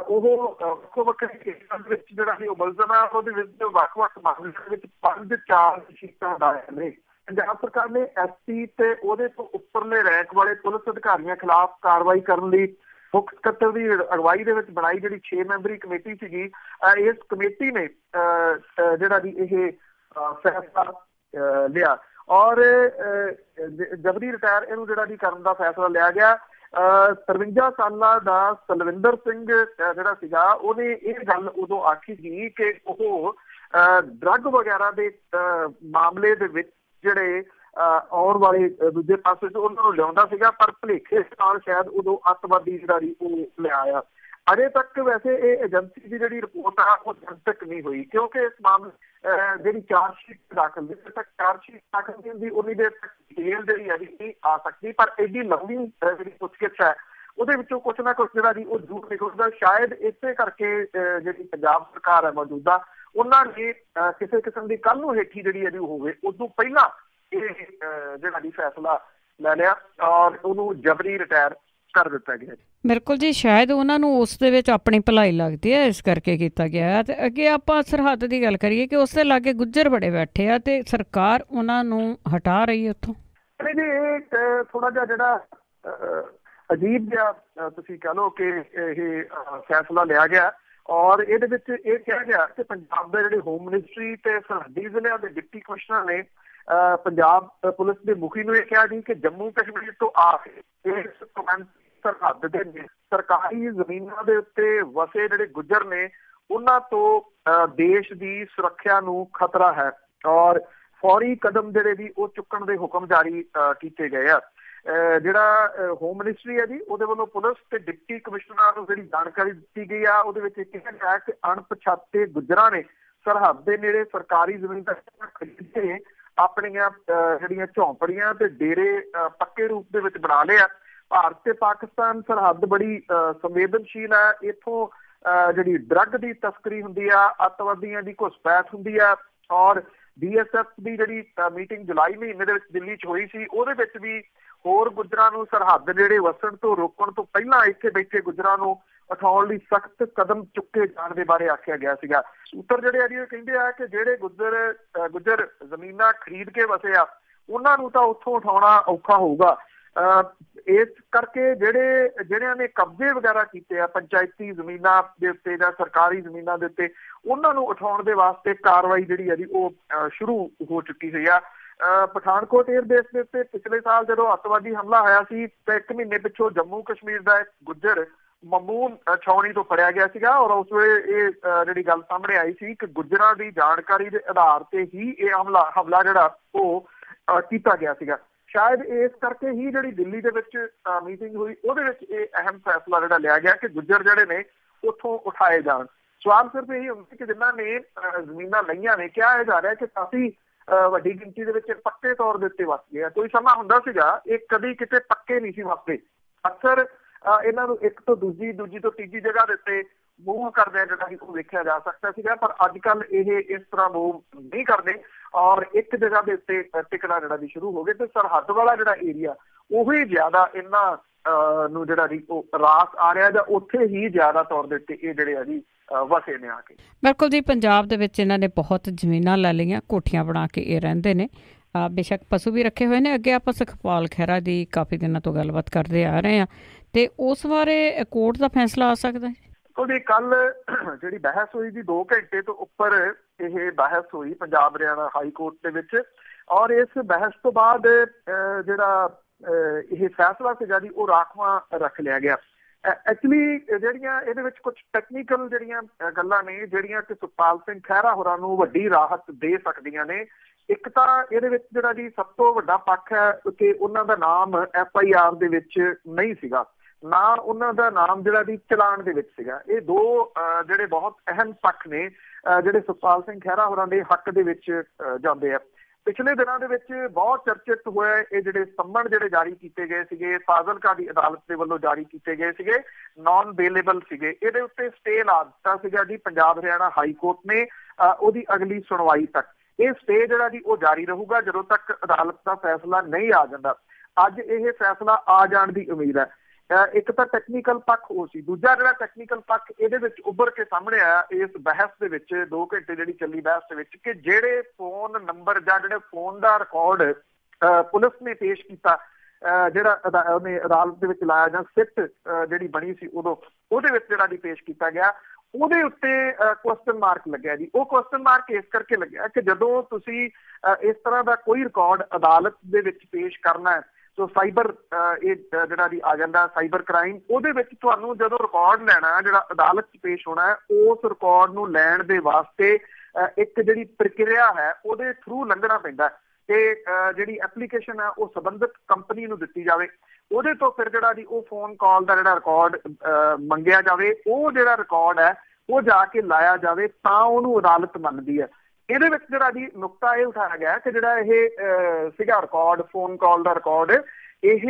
ਉਹ ਵੱਖੋ ਵੱਖਰੇ ਕੇਸਾਂ ਦੇ ਵਿੱਚ ਜਿਹੜਾ ਸੀ ਉਹ ਮੁਲਜ਼ਮ ਆ, ਉਹਦੇ ਵਿੱਚ ਵੱਖ-ਵੱਖ ਮਾਮਲਿਆਂ ਵਿੱਚ 5 ਚਾਰਜ ਸ਼ੀਟਾਂ ਦਾਇਰ ਨੇ। ਪੰਜਾਬ ਸਰਕਾਰ ਨੇ SP ਤੇ ਉਹਦੇ ਤੋਂ ਉੱਪਰਲੇ ਰੈਂਕ ਵਾਲੇ ਪੁਲਿਸ ਅਧਿਕਾਰੀਆਂ ਖਿਲਾਫ ਕਾਰਵਾਈ ਕਰਨ ਲਈ ਮੁੱਖ ਸਕੱਤਰ ਦੀ ਅਗਵਾਈ ਦੇ ਵਿੱਚ ਬਣਾਈ ਜਿਹੜੀ 6 ਮੈਂਬਰੀ ਕਮੇਟੀ ਸੀਗੀ। ਇਸ ਕਮੇਟੀ ਨੇ ਜਿਹੜਾ ਜੀ ਇਹ ਫੈਸਲਾ ਲਿਆ ਔਰ ਜਬਰੀ ਰਿਟਾਇਰ ਇਹਨੂੰ ਜਿਹੜਾ ਜੀ ਕਰਨ ਦਾ ਫੈਸਲਾ ਲਿਆ ਗਿਆ। 53 ਸਾਲਾਂ ਦਾ ਸਲਵਿੰਦਰ ਸਿੰਘ ਜਿਹੜਾ ਸੀਗਾ ਉਹਨੇ ਇਹ ਗੱਲ ਉਦੋਂ ਆਖੀ ਸੀ ਕਿ ਉਹ ਡਰੱਗ ਵਗੈਰਾ ਦੇ ਮਾਮਲੇ ਦੇ ਵਿੱਚ ਜਿਹੜੇ ਆਉਣ ਵਾਲੇ ਦੂਜੇ ਪਾਸੇ ਤੋਂ ਉਹਨਾਂ ਨੂੰ ਲਿਆਉਂਦਾ ਸੀਗਾ, ਪਰ ਭੁਲੇਖੇ ਨਾਲ ਸ਼ਾਇਦ ਉਦੋਂ ਅੱਤਵਾਦੀ ਜਿਹੜਾ ਉਹ ਲਿਆਇਆ। ਅਜੇ ਤੱਕ ਵੈਸੇ ਇਹ ਏਜੰਸੀ ਦੀ ਜਿਹੜੀ ਰਿਪੋਰਟ ਆ ਉਹ ਜਨਤਕ ਨਹੀਂ ਹੋਈ, ਕਿਉਂਕਿ ਇਸ ਮਾਮਲੇ ਜਿਹੜੀ ਚਾਰਜਸ਼ੀਟ ਦਾਖਲ ਦੀ ਉਨੀ ਦੇਰ ਤੱਕ ਡਿਟੇਲ ਜਿਹੜੀ ਹੈ ਨਹੀਂ ਆ ਸਕਦੀ। ਪਰ ਐਡੀ ਲੰਬੀ ਜਿਹੜੀ ਪੁੱਛਗਿੱਛ ਹੈ ਉਹਦੇ ਵਿੱਚੋਂ ਕੁਛ ਨਾ ਕੁਛ ਜਿਹੜਾ ਜੀ ਉਹ ਜ਼ਰੂਰ ਨਿਕਲਦਾ। ਸ਼ਾਇਦ ਇਸੇ ਕਰਕੇ ਜਿਹੜੀ ਪੰਜਾਬ ਸਰਕਾਰ ਹੈ ਮੌਜੂਦਾ, ਉਹਨਾਂ ਨੇ ਕਿਸੇ ਕਿਸਮ ਦੀ ਕੱਲ੍ਹ ਨੂੰ ਹੇਠੀ ਜਿਹੜੀ ਹੈ ਜੀ ਹੋਵੇ ਉਦੋਂ ਪਹਿਲਾਂ ਇਹ ਜਿਹੜਾ ਜੀ ਫੈਸਲਾ ਲੈ ਲਿਆ ਔਰ ਉਹਨੂੰ ਜਬਰੀ ਰਿਟਾਇਰ ਕਰ ਦਿੱਤਾ ਗਿਆ। ਬਿਲਕੁਲ ਜੀ, ਸ਼ਾਇਦ ਉਹਨਾਂ ਨੂੰ ਉਸ ਦੇ ਵਿੱਚ ਆਪਣੀ ਭਲਾਈ ਲੱਗਦੀ ਹੈ, ਇਸ ਕਰਕੇ ਕੀਤਾ ਗਿਆ। ਤੇ ਅੱਗੇ ਆਪਾਂ ਸਰਹੱਦ ਦੀ ਗੱਲ ਕਰੀਏ ਕਿ ਉਸ ਦੇ ਲਾਗੇ ਗੁੱਜਰ ਬੜੇ ਬੈਠੇ ਆ ਤੇ ਸਰਕਾਰ ਉਹਨਾਂ ਨੂੰ ਹਟਾ ਰਹੀ ਹੈ ਉੱਥੋਂ। ਜੀ ਇਹ ਥੋੜਾ ਜਿਹਾ ਜਿਹੜਾ ਅਜੀਬ ਜਿਹਾ ਤੁਸੀਂ ਕਹਿ ਲਓ ਕਿ ਇਹ ਫੈਸਲਾ ਲਿਆ ਗਿਆ ਔਰ ਇਹਦੇ ਵਿੱਚ ਇਹ ਕਿਹਾ ਗਿਆ ਕਿ ਪੰਜਾਬ ਦੇ ਜਿਹੜੇ ਹੋਮ ਮਿਨਿਸਟਰੀ ਤੇ ਸਰਹੱਦੀ ਜ਼ਿਲ੍ਹਿਆਂ ਦੇ ਡਿਪਟੀ ਕਮਿਸ਼ਨਰ ਨੇ ਪੰਜਾਬ ਪੁਲਿਸ ਦੇ ਮੁਖੀ ਨੂੰ ਇਹ ਕਿਹਾ ਜੀ ਕਿ ਜੰਮੂ ਕਸ਼ਮੀਰ ਤੋਂ ਆ ਕੇ ਇਸ ਸਰਹੱਦ ਦੇ ਸਰਕਾਰੀ ਜ਼ਮੀਨਾਂ ਦੇ ਉੱਤੇ ਵਸੇ ਜਿਹੜੇ ਗੁੱਜਰ ਨੇ ਉਹਨਾਂ ਤੋਂ ਦੇਸ਼ ਦੀ ਸੁਰੱਖਿਆ ਨੂੰ ਖਤਰਾ ਹੈ ਔਰ ਫੌਰੀ ਕਦਮ ਜਿਹੜੇ ਵੀ ਉਹ ਚੁੱਕਣ ਦੇ ਹੁਕਮ ਜਾਰੀ ਕੀਤੇ ਗਏ ਆ। ਜਿਹੜਾ ਹੋਮ ਮਿਨਿਸਟਰੀ ਹੈ ਜੀ ਉਹਦੇ ਵੱਲੋਂ ਪੁਲਿਸ ਤੇ ਡਿਪਟੀ ਕਮਿਸ਼ਨਰਾਂ ਨੂੰ ਜਿਹੜੀ ਜਾਣਕਾਰੀ ਦਿੱਤੀ ਗਈ ਆ ਉਹਦੇ ਵਿੱਚ ਕਿਹਾ ਗਿਆ ਕਿ ਅਣਪਛਾਤੇ ਗੁੱਜਰਾਂ ਨੇ ਸਰਹੱਦ ਦੇ ਨੇੜੇ ਸਰਕਾਰੀ ਜ਼ਮੀਨ ਦਾ ਖਰੀਦ ਕੇ ਆਪਣੀਆਂ ਜਿਹੜੀਆਂ ਝੌਂਪੜੀਆਂ ਤੇ ਡੇਰੇ ਪੱਕੇ ਰੂਪ ਦੇ ਵਿੱਚ ਬਣਾ ਲਏ ਆ। ਭਾਰਤ ਤੇ ਪਾਕਿਸਤਾਨ ਸਰਹੱਦ ਬੜੀ ਸੰਵੇਦਨਸ਼ੀਲ ਹੈ। ਇੱਥੋਂ ਜਿਹੜੀ ਡਰੱਗ ਦੀ ਤਸਕਰੀ ਹੁੰਦੀ ਆ, ਅੱਤਵਾਦੀਆਂ ਦੀ ਘੁਸਪੈਠ ਹੁੰਦੀ ਆ ਔਰ BSF ਦੀ ਜਿਹੜੀ ਮੀਟਿੰਗ ਜੁਲਾਈ ਮਹੀਨੇ ਦੇ ਵਿੱਚ ਦਿੱਲੀ 'ਚ ਹੋਈ ਸੀ ਉਹਦੇ ਵਿੱਚ ਵੀ ਹੋਰ ਗੁੱਜਰਾਂ ਨੂੰ ਸਰਹੱਦ ਨੇੜੇ ਵਸਣ ਤੋਂ ਰੋਕਣ ਤੋਂ ਪਹਿਲਾਂ ਇੱਥੇ ਬੈਠੇ ਗੁੱਜਰਾਂ ਨੂੰ ਉਠਾਉਣ ਲਈ ਸਖਤ ਕਦਮ ਚੁੱਕੇ ਜਾਣ ਦੇ ਬਾਰੇ ਆਖਿਆ ਗਿਆ ਸੀਗਾ। ਸੂਤਰ ਜਿਹੜੇ ਆ ਜੀ ਉਹ ਕਹਿੰਦੇ ਆ ਕਿ ਜਿਹੜੇ ਗੁੱਜਰ ਜ਼ਮੀਨਾਂ ਖਰੀਦ ਕੇ ਵਸੇ ਆ ਉਹਨਾਂ ਨੂੰ ਤਾਂ ਉੱਥੋਂ ਉਠਾਉਣਾ ਔਖਾ ਹੋਊਗਾ। ਇਸ ਕਰਕੇ ਜਿਹੜਿਆਂ ਨੇ ਕਬਜ਼ੇ ਵਗੈਰਾ ਕੀਤੇ ਆ ਪੰਚਾਇਤੀ ਜ਼ਮੀਨਾਂ ਦੇ ਉੱਤੇ ਜਾਂ ਸਰਕਾਰੀ ਜ਼ਮੀਨਾਂ ਦੇ ਉੱਤੇ ਉਹਨਾਂ ਨੂੰ ਉਠਾਉਣ ਦੇ ਵਾਸਤੇ ਕਾਰਵਾਈ ਜਿਹੜੀ ਹੈ ਜੀ ਉਹ ਸ਼ੁਰੂ ਹੋ ਚੁੱਕੀ ਹੋਈ ਆ। ਪਠਾਨਕੋਟ 에ਅਰਬੇਸ ਦੇ ਉੱਤੇ ਪਿਛਲੇ ਸਾਲ ਜਦੋਂ ਅੱਤਵਾਦੀ ਹਮਲਾ ਹੋਇਆ ਸੀ ਤਾਂ 1 ਮਹੀਨੇ ਪਿੱਛੋਂ ਜੰਮੂ ਕਸ਼ਮੀਰ ਦਾ ਇੱਕ ਗੁੱਜਰ ਮਮੂਨ ਛਾਉਣੀ ਤੋਂ ਫੜਿਆ ਗਿਆ ਸੀਗਾ ਔਰ ਉਸ ਵੇਲੇ ਇਹ ਜਿਹੜੀ ਗੱਲ ਸਾਹਮਣੇ ਆਈ ਸੀ ਕਿ ਗੁੱਜਰਾਂ ਦੀ ਜਾਣਕਾਰੀ ਦੇ ਆਧਾਰ ਤੇ ਹੀ ਇਹ ਹਮਲਾ ਜਿਹੜਾ ਉਹ ਕੀਤਾ ਗਿਆ ਸੀਗਾ। ਸ਼ਾਇਦ ਇਸ ਕਰਕੇ ਹੀ ਜਿਹੜੀ ਦਿੱਲੀ ਦੇ ਵਿੱਚ ਮੀਟਿੰਗ ਹੋਈ ਉਹਦੇ ਵਿੱਚ ਇਹ ਅਹਿਮ ਫੈਸਲਾ ਜਿਹੜਾ ਲਿਆ ਗਿਆ ਕਿ ਗੁੱਜਰ ਜਿਹੜੇ ਨੇ ਉੱਥੋਂ ਉਠਾਏ ਜਾਣ। ਸਵਾਲ ਸਿਰਫ ਇਹੀ ਹੁੰਦਾ ਕਿ ਜਿਨ੍ਹਾਂ ਨੇ ਜ਼ਮੀਨਾਂ ਲਈਆਂ ਨੇ ਕਿਹਾ ਜਾ ਰਿਹਾ ਕਿ ਕਾਫੀ ਵੱਡੀ ਗਿਣਤੀ ਦੇ ਵਿੱਚ ਪੱਕੇ ਤੌਰ ਦੇ ਉੱਤੇ ਵਸ ਗਏ ਆ। ਕੋਈ ਸਮਾਂ ਹੁੰਦਾ ਸੀਗਾ ਇਹ ਕਦੀ ਕਿਤੇ ਪੱਕੇ ਨਹੀਂ ਸੀ ਵਸਦੇ। ਅਕਸਰ ਇਹਨਾਂ ਨੂੰ ਇੱਕ ਤੋਂ ਦੂਜੀ ਤੋਂ ਤੀਜੀ ਜਗ੍ਹਾ ਦੇ ਉੱਤੇ ਮੂਵ ਕਰਦਿਆਂ ਜਿਹੜਾ ਸੀ ਉਹ ਵੇਖਿਆ ਜਾ ਸਕਦਾ ਸੀਗਾ। ਪਰ ਅੱਜ ਕੱਲ੍ਹ ਇਹ ਇਸ ਤਰ੍ਹਾਂ ਮੂਵ ਨਹੀਂ ਕਰਦੇ ਔਰ ਇੱਕ ਜਗ੍ਹਾ ਦੇ ਉੱਤੇ ਟਿਕਣਾ ਜਿਹੜਾ ਵੀ ਸ਼ੁਰੂ ਹੋ ਗਏ ਤੇ ਸਰਹੱਦ ਵਾਲਾ ਜਿਹੜਾ ਏਰੀਆ ਉਹੀ ਜ਼ਿਆਦਾ ਇਹਨਾਂ ਨੂੰ ਜਿਹੜਾ ਜੀ ਉਹ ਰਾਸ ਆ ਰਿਹਾ ਜਾਂ ਉੱਥੇ ਹੀ ਜ਼ਿਆਦਾ ਤੌਰ ਦੇ ਉੱਤੇ ਇਹ ਜਿਹੜੇ ਆ ਜੀ ਵਸੇ ਨੇ ਆ ਕੇ। ਬਿਲਕੁਲ ਜੀ, ਪੰਜਾਬ ਦੇ ਵਿੱਚ ਇਹਨਾਂ ਨੇ ਬਹੁਤ ਜ਼ਮੀਨਾਂ ਲੈ ਲਈਆਂ, ਕੋਠੀਆਂ ਬਣਾ ਕੇ ਇਹ ਰਹਿੰਦੇ ਨੇ। ਬੇਸ਼ੱਕ ਪਸ਼ੂ ਵੀ ਰੱਖੇ ਹੋਏ ਨੇ। ਅੱਗੇ ਆਪਾਂ ਸੁਖਪਾਲ ਖਹਿਰਾ ਦੀ ਕਾਫੀ ਦਿਨਾਂ ਤੋਂ ਗੱਲਬਾਤ ਕਰਦੇ ਆ ਰਹੇ ਹਾਂ ਤੇ ਉਸ ਬਾਰੇ ਕੋਰਟ ਦਾ ਫੈਸਲਾ ਆ ਸਕਦਾ ਹੈ। ਉਹਦੀ ਕੱਲ ਜਿਹੜੀ ਬਹਿਸ ਹੋਈ ਜੀ 2 ਘੰਟੇ ਤੋਂ ਉੱਪਰ ਇਹ ਬਹਿਸ ਹੋਈ ਪੰਜਾਬ ਹਰਿਆਣਾ ਹਾਈ ਕੋਰਟ ਦੇ ਵਿੱਚ ਔਰ ਇਸ ਬਹਿਸ ਤੋਂ ਬਾਅਦ ਜਿਹੜਾ ਇਹ ਫੈਸਲਾ ਸੀਗਾ ਜੀ ਉਹ ਰਾਖਵਾਂ ਰੱਖ ਲਿਆ ਗਿਆ। ਐਕਚੁਅਲੀ ਜਿਹੜੀਆਂ ਇਹਦੇ ਵਿੱਚ ਕੁਝ ਟੈਕਨੀਕਲ ਜਿਹੜੀਆਂ ਗੱਲਾਂ ਨੇ ਜਿਹੜੀਆਂ ਕਿ ਸੁਖਪਾਲ ਸਿੰਘ ਖਹਿਰਾ ਹੋਰਾਂ ਨੂੰ ਵੱਡੀ ਰਾਹਤ ਦੇ ਸਕਦੀਆਂ ਨੇ। ਇੱਕ ਤਾਂ ਇਹਦੇ ਵਿੱਚ ਜਿਹੜਾ ਜੀ ਸਭ ਤੋਂ ਵੱਡਾ ਪੱਖ ਹੈ ਕਿ ਉਹਨਾਂ ਦਾ ਨਾਮ FIR ਦੇ ਵਿੱਚ ਨਹੀਂ ਸੀਗਾ, ਨਾ ਉਹਨਾਂ ਦਾ ਨਾਮ ਜਿਹੜਾ ਜੀ ਚਲਾਨ ਦੇ ਵਿੱਚ ਸੀਗਾ। ਇਹ ਦੋ ਜਿਹੜੇ ਬਹੁਤ ਅਹਿਮ ਪੱਖ ਨੇ ਜਿਹੜੇ ਸੁਖਪਾਲ ਸਿੰਘ ਖਹਿਰਾ ਹੋਰਾਂ ਦੇ ਹੱਕ ਦੇ ਵਿੱਚ ਜਾਂਦੇ ਆ। ਪਿਛਲੇ ਦਿਨਾਂ ਦੇ ਵਿੱਚ ਬਹੁਤ ਚਰਚਿਤ ਹੋਇਆ ਇਹ ਜਿਹੜੇ ਸੰਮਨ ਜਿਹੜੇ ਜਾਰੀ ਕੀਤੇ ਗਏ ਸੀਗੇ ਫਾਜ਼ਿਲਕਾ ਦੀ ਅਦਾਲਤ ਦੇ ਵੱਲੋਂ ਜਾਰੀ ਕੀਤੇ ਗਏ ਸੀਗੇ, ਨਾਨ ਬੇਲੇਬਲ ਸੀਗੇ। ਇਹਦੇ ਉੱਤੇ ਸਟੇ ਲਾ ਦਿੱਤਾ ਸੀਗਾ ਜੀ ਪੰਜਾਬ ਹਰਿਆਣਾ ਹਾਈ ਕੋਰਟ ਨੇ ਉਹਦੀ ਅਗਲੀ ਸੁਣਵਾਈ ਤੱਕ। ਇਹ ਸਟੇ ਜਿਹੜਾ ਜੀ ਉਹ ਜਾਰੀ ਰਹੂਗਾ ਜਦੋਂ ਤੱਕ ਅਦਾਲਤ ਦਾ ਫੈਸਲਾ ਨਹੀਂ ਆ ਜਾਂਦਾ। ਅੱਜ ਇਹ ਫੈਸਲਾ ਆ ਜਾਣ ਦੀ ਉਮੀਦ ਹੈ। ਇੱਕ ਤਾਂ ਟੈਕਨੀਕਲ ਪੱਖ ਉਹ ਸੀ, ਦੂਜਾ ਜਿਹੜਾ ਟੈਕਨੀਕਲ ਪੱਖ ਇਹਦੇ ਵਿੱਚ ਉੱਭਰ ਕੇ ਸਾਹਮਣੇ ਆਇਆ ਇਸ ਬਹਿਸ ਦੇ ਵਿੱਚ 2 ਘੰਟੇ ਜਿਹੜੀ ਚੱਲੀ ਬਹਿਸ ਦੇ ਵਿੱਚ ਕਿ ਜਿਹੜੇ ਫੋਨ ਨੰਬਰ ਜਾਂ ਜਿਹੜੇ ਫੋਨ ਦਾ ਰਿਕਾਰਡ ਪੁਲਿਸ ਨੇ ਪੇਸ਼ ਕੀਤਾ ਜਿਹੜਾ ਉਹਨੇ ਅਦਾਲਤ ਦੇ ਵਿੱਚ ਲਾਇਆ ਜਾਂ ਸਿੱਟ ਜਿਹੜੀ ਬਣੀ ਸੀ ਉਦੋਂ ਉਹਦੇ ਵਿੱਚ ਜਿਹੜਾ ਵੀ ਪੇਸ਼ ਕੀਤਾ ਗਿਆ ਉਹਦੇ ਉੱਤੇ ਕੁਐਸਚਨ ਮਾਰਕ ਲੱਗਿਆ ਜੀ। ਉਹ ਕੁਐਸਚਨ ਮਾਰਕ ਇਸ ਕਰਕੇ ਲੱਗਿਆ ਕਿ ਜਦੋਂ ਤੁਸੀਂ ਇਸ ਤਰ੍ਹਾਂ ਦਾ ਕੋਈ ਰਿਕਾਰਡ ਅਦਾਲਤ ਦੇ ਵਿੱਚ ਪੇਸ਼ ਕਰਨਾ ਹੈ ਸੋ ਸਾਈਬਰ ਇਹ ਜਿਹੜਾ ਵੀ ਆ ਜਾਂਦਾ ਸਾਈਬਰ ਕ੍ਰਾਈਮ, ਉਹਦੇ ਵਿੱਚ ਤੁਹਾਨੂੰ ਜਦੋਂ ਰਿਕਾਰਡ ਲੈਣਾ ਜਿਹੜਾ ਅਦਾਲਤ 'ਚ ਪੇਸ਼ ਹੋਣਾ ਹੈ ਉਸ ਰਿਕਾਰਡ ਨੂੰ ਲੈਣ ਦੇ ਵਾਸਤੇ ਇੱਕ ਜਿਹੜੀ ਪ੍ਰਕਿਰਿਆ ਹੈ ਉਹਦੇ ਥਰੂ ਲੰਘਣਾ ਪੈਂਦਾ ਤੇ ਜਿਹੜੀ ਐਪਲੀਕੇਸ਼ਨ ਹੈ ਉਹ ਸੰਬੰਧਿਤ ਕੰਪਨੀ ਨੂੰ ਦਿੱਤੀ ਜਾਵੇ। ਉਹਦੇ ਤੋਂ ਫਿਰ ਜਿਹੜਾ ਜੀ ਉਹ ਫੋਨ ਕਾਲ ਦਾ ਜਿਹੜਾ ਰਿਕਾਰਡ ਮੰਗਿਆ ਜਾਵੇ, ਉਹ ਜਿਹੜਾ ਰਿਕਾਰਡ ਹੈ ਉਹ ਜਾ ਕੇ ਲਾਇਆ ਜਾਵੇ ਤਾਂ ਉਹਨੂੰ ਅਦਾਲਤ ਮੰਨਦੀ ਹੈ। ਇਹਦੇ ਵਿੱਚ ਜਿਹੜਾ ਜੀ ਨੁਕਤਾ ਇਹ ਉਠਾਇਆ ਗਿਆ ਕਿ ਜਿਹੜਾ ਇਹ ਸੀਗਾ ਰਿਕਾਰਡ ਫੋਨ ਕਾਲ ਦਾ ਰਿਕਾਰਡ ਇਹ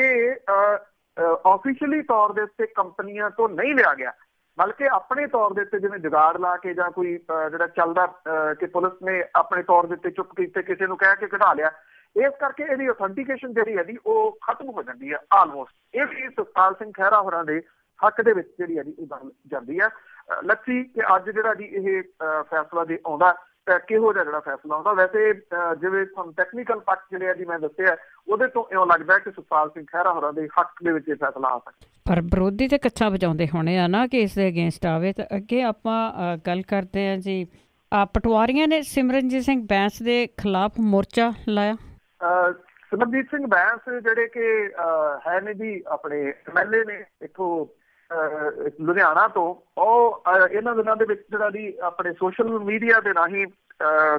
ਆਫੀਸ਼ੀਅਲੀ ਤੌਰ ਦੇ ਉੱਤੇ ਕੰਪਨੀਆਂ ਤੋਂ ਨਹੀਂ ਲਿਆ ਗਿਆ ਬਲਕਿ ਆਪਣੇ ਤੌਰ ਦੇ ਉੱਤੇ ਜਿਵੇਂ ਜੁਗਾੜ ਲਾ ਕੇ ਜਾਂ ਕੋਈ ਜਿਹੜਾ ਚੱਲਦਾ ਕਿ ਪੁਲਿਸ ਨੇ ਆਪਣੇ ਤੌਰ ਦੇ ਉੱਤੇ ਚੁੱਪ ਕੀਤੇ ਕਿਸੇ ਨੂੰ ਕਹਿ ਕੇ ਕਢਾ ਲਿਆ। ਇਸ ਕਰਕੇ ਇਹਦੀ ਅਥੈਂਟੀਕੇਸ਼ਨ ਜਿਹੜੀ ਹੈ ਜੀ ਉਹ ਖਤਮ ਹੋ ਜਾਂਦੀ ਹੈ ਆਲਮੋਸਟ। ਇਹ ਵੀ ਸੁਖਪਾਲ ਸਿੰਘ ਖਹਿਰਾ ਹੋਰਾਂ ਦੇ ਹੱਕ ਦੇ ਵਿੱਚ ਜਿਹੜੀ ਹੈ ਜੀ ਉਹ ਬਣ ਜਾਂਦੀ ਹੈ। ਲੱਸੀ ਕਿ ਅੱਜ ਜਿਹੜਾ ਜੀ ਇਹ ਫੈਸਲਾ ਦੇ ਆਉਂਦਾ ਕਿਹੋ ਜਿਹਾ ਜਿਹੜਾ ਫੈਸਲਾ ਆਉਂਦਾ। ਵੈਸੇ ਜਿਵੇਂ ਤੁਹਾਨੂੰ ਟੈਕਨੀਕਲ ਪੱਖ ਜਿਹੜੇ ਆ ਜੀ ਮੈਂ ਦੱਸਿਆ ਉਹਦੇ ਤੋਂ ਇਉਂ ਲੱਗਦਾ ਕਿ ਸੁਖਪਾਲ ਸਿੰਘ ਖਹਿਰਾ ਹੋਰਾਂ ਦੇ ਹੱਕ ਦੇ ਵਿੱਚ ਇਹ ਫੈਸਲਾ ਆ ਸਕਦਾ। ਪਰ ਵਿਰੋਧੀ ਤੇ ਕੱਛਾ ਵਜਾਉਂਦੇ ਹੋਣੇ ਆ ਨਾ ਕਿ ਇਸ ਦੇ ਅਗੇਂਸਟ ਆਵੇ। ਤਾਂ ਅੱਗੇ ਆਪਾਂ ਗੱਲ ਕਰਦੇ ਹਾਂ ਜੀ ਪਟਵਾਰੀਆਂ ਨੇ ਸਿਮਰਨਜੀਤ ਸਿੰਘ ਬੈਂਸ ਦੇ ਖਿਲਾਫ ਮੋਰਚਾ ਲਾਇਆ। ਸਿਮਰਨਜੀਤ ਸਿੰਘ ਬੈਂਸ ਜਿਹੜੇ ਕਿ ਹੈ ਨੇ ਜੀ ਆਪਣੇ MLA ਨੇ ਇੱਥੋਂ ਲੁਧਿਆਣਾ ਤੋਂ, ਉਹ ਇਹਨਾਂ ਦਿਨਾਂ ਦੇ ਵਿੱਚ ਜਿਹੜਾ ਜੀ ਆਪਣੇ ਸੋਸ਼ਲ ਮੀਡੀਆ ਦੇ ਰਾਹੀਂ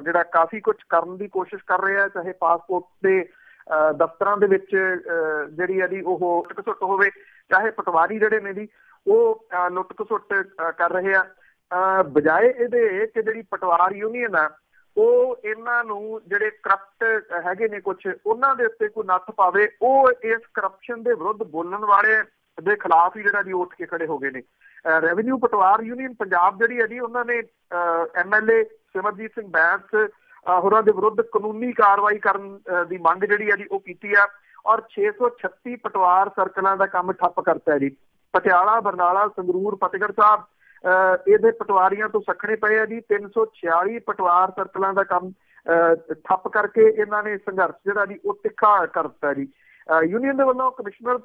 ਜਿਹੜਾ ਕਾਫੀ ਕੁਛ ਕਰਨ ਦੀ ਕੋਸ਼ਿਸ਼ ਕਰ ਰਹੇ ਆ। ਚਾਹੇ ਪਾਸਪੋਰਟ ਦੇ ਦਫ਼ਤਰਾਂ ਦੇ ਵਿੱਚ ਜਿਹੜੀ ਹੈ ਜੀ ਉਹ ਲੁੱਟ ਖਸੁੱਟ ਹੋਵੇ, ਚਾਹੇ ਪਟਵਾਰੀ ਜਿਹੜੇ ਨੇ ਜੀ ਉਹ ਲੁੱਟ ਖਸੁੱਟ ਕਰ ਰਹੇ ਆ। ਬਜਾਏ ਇਹਦੇ ਕਿ ਜਿਹੜੀ ਪਟਵਾਰ ਯੂਨੀਅਨ ਆ ਉਹ ਇਹਨਾਂ ਨੂੰ ਜਿਹੜੇ ਕਰਪਟ ਹੈਗੇ ਨੇ ਕੁਛ ਉਹਨਾਂ ਦੇ ਉੱਤੇ ਕੋਈ ਨੱਥ ਪਾਵੇ, ਉਹ ਇਸ ਕਰਪਸ਼ਨ ਦੇ ਵਿਰੁੱਧ ਬੋਲਣ ਵਾਲੇ ਦੇ ਖਿਲਾਫ ਹੀ ਜਿਹੜਾ ਜੀ ਉੱਠ ਕੇ ਖੜੇ ਹੋ ਗਏ ਨੇ। ਰੈਵਨਿਊ ਪਟਵਾਰ ਯੂਨੀਅਨ ਪੰਜਾਬ ਜਿਹੜੀ ਹੈ ਜੀ ਉਹਨਾਂ ਨੇ MLA ਸਿਮਰਜੀਤ ਸਿੰਘ ਬੈਂਸ ਹੋਰਾਂ ਦੇ ਵਿਰੁੱਧ ਕਾਨੂੰਨੀ ਕਾਰਵਾਈ ਕਰਨ ਦੀ ਮੰਗ ਜਿਹੜੀ ਹੈ ਜੀ ਉਹ ਕੀਤੀ ਆ ਔਰ 636 ਪਟਵਾਰ ਸਰਕਲਾਂ ਦਾ ਕੰਮ ਠੱਪ ਕਰਤਾ ਜੀ। ਪਟਿਆਲਾ, ਬਰਨਾਲਾ, ਸੰਗਰੂਰ, ਫਤਿਹਗੜ੍ਹ ਸਾਹਿਬ ਇਹਦੇ ਪਟਵਾਰੀਆਂ ਤੋਂ ਸੱਖਣੇ ਪਏ ਆ ਜੀ। 346 ਪਟਵਾਰ ਸਰਕਲਾਂ ਦਾ ਕੰਮ ਠੱਪ ਕਰਕੇ ਇਹਨਾਂ ਨੇ ਸੰਘਰਸ਼ ਜਿਹੜਾ ਜੀ ਉਹ ਤਿੱਖਾ ਕਰ ਦਿੱਤਾ ਜੀ। ਯੂਨੀਅਨ ਦੇ ਵੱਲੋਂ ਕਮਿਸ਼ਨਰ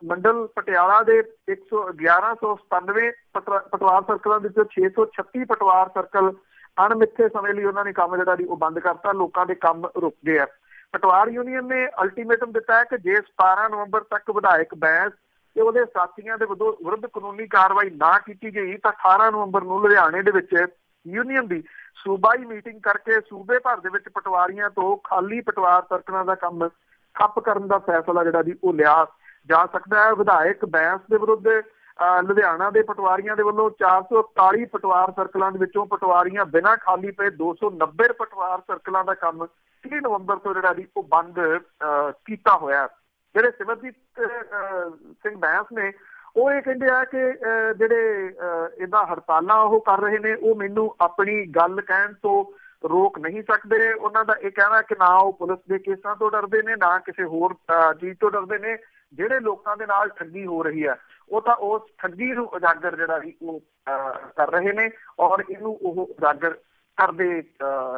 ਮੰਡਲ ਪਟਿਆਲਾ ਦੇ 1197 ਪਟਵਾਰ ਸਰਕਲਾਂ ਦੇ ਵਿੱਚੋਂ 636 ਪਟਵਾਰ ਸਰਕਲ ਅਣਮਿੱਥੇ ਸਮੇਂ ਲਈ ਉਹਨਾਂ ਨੇ ਕੰਮ ਜਿਹੜਾ ਜੀ ਉਹ ਬੰਦ ਕਰਤਾ। ਲੋਕਾਂ ਦੇ ਕੰਮ ਰੁਕ ਗਏ ਆ। ਪਟਵਾਰ ਯੂਨੀਅਨ ਨੇ ਅਲਟੀਮੇਟਮ ਦਿੱਤਾ ਹੈ ਕਿ ਜੇ 17 ਨਵੰਬਰ ਤੱਕ ਵਿਧਾਇਕ ਬੈਂਸ ਤੇ ਉਹਦੇ ਸਾਥੀਆਂ ਦੇ ਵਿਰੁੱਧ ਕਾਨੂੰਨੀ ਕਾਰਵਾਈ ਨਾ ਕੀਤੀ ਗਈ ਤਾਂ 18 ਨਵੰਬਰ ਨੂੰ ਲੁਧਿਆਣੇ ਦੇ ਵਿੱਚ ਯੂਨੀਅਨ ਦੀ ਸੂਬਾਈ ਮੀਟਿੰਗ ਕਰਕੇ ਸੂਬੇ ਭਰ ਦੇ ਵਿੱਚ ਪਟਵਾਰੀਆਂ ਤੋਂ ਖਾਲੀ ਪਟਵਾਰ ਸਰਕਲਾਂ ਦਾ ਕੰਮ ਠੱਪ ਕਰਨ ਦਾ ਫੈਸਲਾ ਜਿਹੜਾ ਜੀ ਉਹ ਲਿਆ ਜਾ ਸਕਦਾ ਹੈ। ਵਿਧਾਇਕ ਬੈਂਸ ਦੇ ਵਿਰੁੱਧ ਲੁਧਿਆਣਾ ਦੇ ਪਟਵਾਰੀਆਂ ਦੇ ਵੱਲੋਂ 441 ਪਟਵਾਰ ਸਰਕਲਾਂ ਦੇ ਵਿੱਚੋਂ ਪਟਵਾਰੀਆਂ ਬਿਨਾਂ ਖਾਲੀ ਪਏ 290 ਪਟਵਾਰ ਸਰਕਲਾਂ ਦਾ ਕੰਮ 30 ਨਵੰਬਰ ਤੋਂ ਜਿਹੜਾ ਜੀ ਉਹ ਬੰਦ ਕੀਤਾ ਹੋਇਆ। ਜਿਹੜੇ ਸਿਮਰਜੀਤ ਸਿੰਘ ਬੈਂਸ ਨੇ ਉਹ ਇਹ ਕਹਿੰਦੇ ਆ ਕਿ ਜਿਹੜੇ ਇਹਦਾ ਹੜਤਾਲਾਂ ਉਹ ਕਰ ਰਹੇ ਨੇ ਉਹ ਮੈਨੂੰ ਆਪਣੀ ਗੱਲ ਕਹਿਣ ਤੋਂ ਰੋਕ ਨਹੀਂ ਸਕਦੇ। ਉਹਨਾਂ ਦਾ ਇਹ ਕਹਿਣਾ ਕਿ ਨਾ ਉਹ ਪੁਲਿਸ ਦੇ ਕੇਸਾਂ ਤੋਂ ਡਰਦੇ ਨੇ, ਨਾ ਕਿਸੇ ਹੋਰ ਚੀਜ਼ ਤੋਂ ਡਰਦੇ ਨੇ। ਜਿਹੜੇ ਲੋਕਾਂ ਦੇ ਨਾਲ ਠੱਗੀ ਹੋ ਰਹੀ ਹੈ ਉਹ ਤਾਂ ਉਸ ਠੱਗੀ ਨੂੰ ਉਜਾਗਰ ਜਿਹੜਾ ਵੀ ਉਹ ਕਰ ਰਹੇ ਨੇ ਔਰ ਇਹਨੂੰ ਉਹ ਉਜਾਗਰ ਕਰਦੇ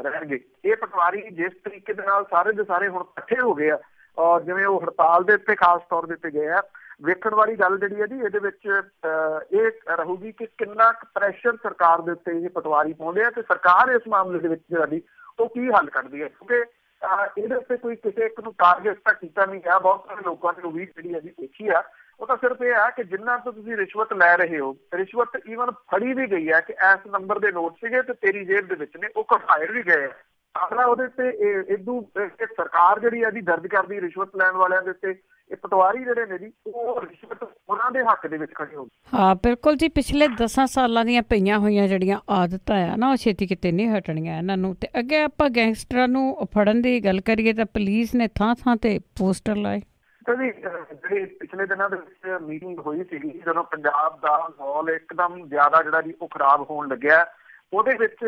ਰਹਿਣਗੇ। ਇਹ ਪਟਵਾਰੀ ਜਿਸ ਤਰੀਕੇ ਦੇ ਨਾਲ ਸਾਰੇ ਦੇ ਸਾਰੇ ਹੁਣ ਇਕੱਠੇ ਹੋ ਗਏ ਆ ਔਰ ਜਿਵੇਂ ਉਹ ਹੜਤਾਲ ਦੇ ਉੱਤੇ ਖਾਸ ਤੌਰ ਦੇ ਉੱਤੇ ਗਏ ਆ, ਵੇਖਣ ਵਾਲੀ ਗੱਲ ਜਿਹੜੀ ਹੈ ਜੀ ਇਹਦੇ ਵਿੱਚ ਇਹ ਰਹੂਗੀ ਕਿ ਕਿੰਨਾ ਕੁ ਪ੍ਰੈਸ਼ਰ ਸਰਕਾਰ ਦੇ ਉੱਤੇ ਇਹ ਪਟਵਾਰੀ ਪਾਉਂਦੇ ਆ ਤੇ ਸਰਕਾਰ ਇਸ ਮਾਮਲੇ ਦੇ ਵਿੱਚ ਜਿਹੜੀ ਉਹ ਕੀ ਹੱਲ ਕੱਢਦੀ ਹੈ। ਕਿਉਂਕਿ ਇਹਦੇ ਉੱਤੇ ਕੋਈ ਕਿਸੇ ਇੱਕ ਨੂੰ ਟਾਰਗੇਟ ਤਾਂ ਕੀਤਾ ਨਹੀਂ ਗਿਆ। ਬਹੁਤ ਸਾਰੇ ਲੋਕਾਂ ਨੇ ਉਮੀਦ ਜਿਹੜੀ ਹੈ ਜੀ ਦੇਖੀ ਆ ਉਹ ਤਾਂ ਸਿਰਫ ਇਹ ਹੈ ਕਿ ਜਿੰਨਾ ਤੋਂ ਤੁਸੀਂ ਰਿਸ਼ਵਤ ਲੈ ਰਹੇ ਹੋ, ਰਿਸ਼ਵਤ ਈਵਨ ਫੜੀ ਵੀ ਗਈ ਹੈ ਕਿ ਇਸ ਨੰਬਰ ਦੇ ਨੋਟ ਸੀਗੇ ਤੇ ਤੇਰੀ ਜੇਬ ਦੇ ਵਿੱਚ ਨੇ, ਉਹ ਕਢਾਏ ਵੀ ਗਏ ਆ। ਆਖਰਾ ਉਹਦੇ ਤੇ ਇਦੂ ਸਰਕਾਰ ਜਿਹੜੀ ਹੈ ਜੀ ਦਰਜ ਕਰਦੀ ਰਿਸ਼ਵਤ ਲੈਣ ਵਾਲਿਆਂ ਦੇ ਉੱਤੇ। ਇਹ ਪਟਵਾਰੀ ਜਿਹੜੇ ਨੇ ਜੀ ਉਹ ਰਿਸ਼ਵਤ ਉਹਨਾਂ ਦੇ ਹੱਕ ਦੇ ਵਿੱਚ ਖੜੇ ਹੋ ਗਏ। ਹਾਂ ਬਿਲਕੁਲ ਜੀ, ਪਿਛਲੇ 10 ਸਾਲਾਂ ਦੀਆਂ ਪਈਆਂ ਹੋਈਆਂ ਜਿਹੜੀਆਂ ਆਦਤਾਂ ਆ ਨਾ ਉਹ ਛੇਤੀ ਕਿਤੇ ਨਹੀਂ ਹਟਣੀਆਂ ਇਹਨਾਂ ਨੂੰ। ਤੇ ਅੱਗੇ ਆਪਾਂ ਗੈਂਗਸਟਰਾਂ ਨੂੰ ਫੜਨ ਦੀ ਗੱਲ ਕਰੀਏ ਤਾਂ ਪੁਲਿਸ ਨੇ ਥਾਂ ਥਾਂ ਤੇ ਪੋਸਟਰ ਲਾਏ। ਜੀ ਜਿਹੜੀ ਪਿਛਲੇ ਦਿਨਾਂ ਦੇ ਵਿੱਚ ਮੀਟਿੰਗ ਹੋਈ ਸੀਗੀ ਜਦੋਂ ਪੰਜਾਬ ਦਾ ਮਾਹੌਲ ਇੱਕਦਮ ਜ਼ਿਆਦਾ ਜਿਹੜਾ ਜੀ ਉਹ ਖਰਾਬ ਹੋਣ ਲੱਗਿਆ, ਉਹਦੇ ਵਿੱਚ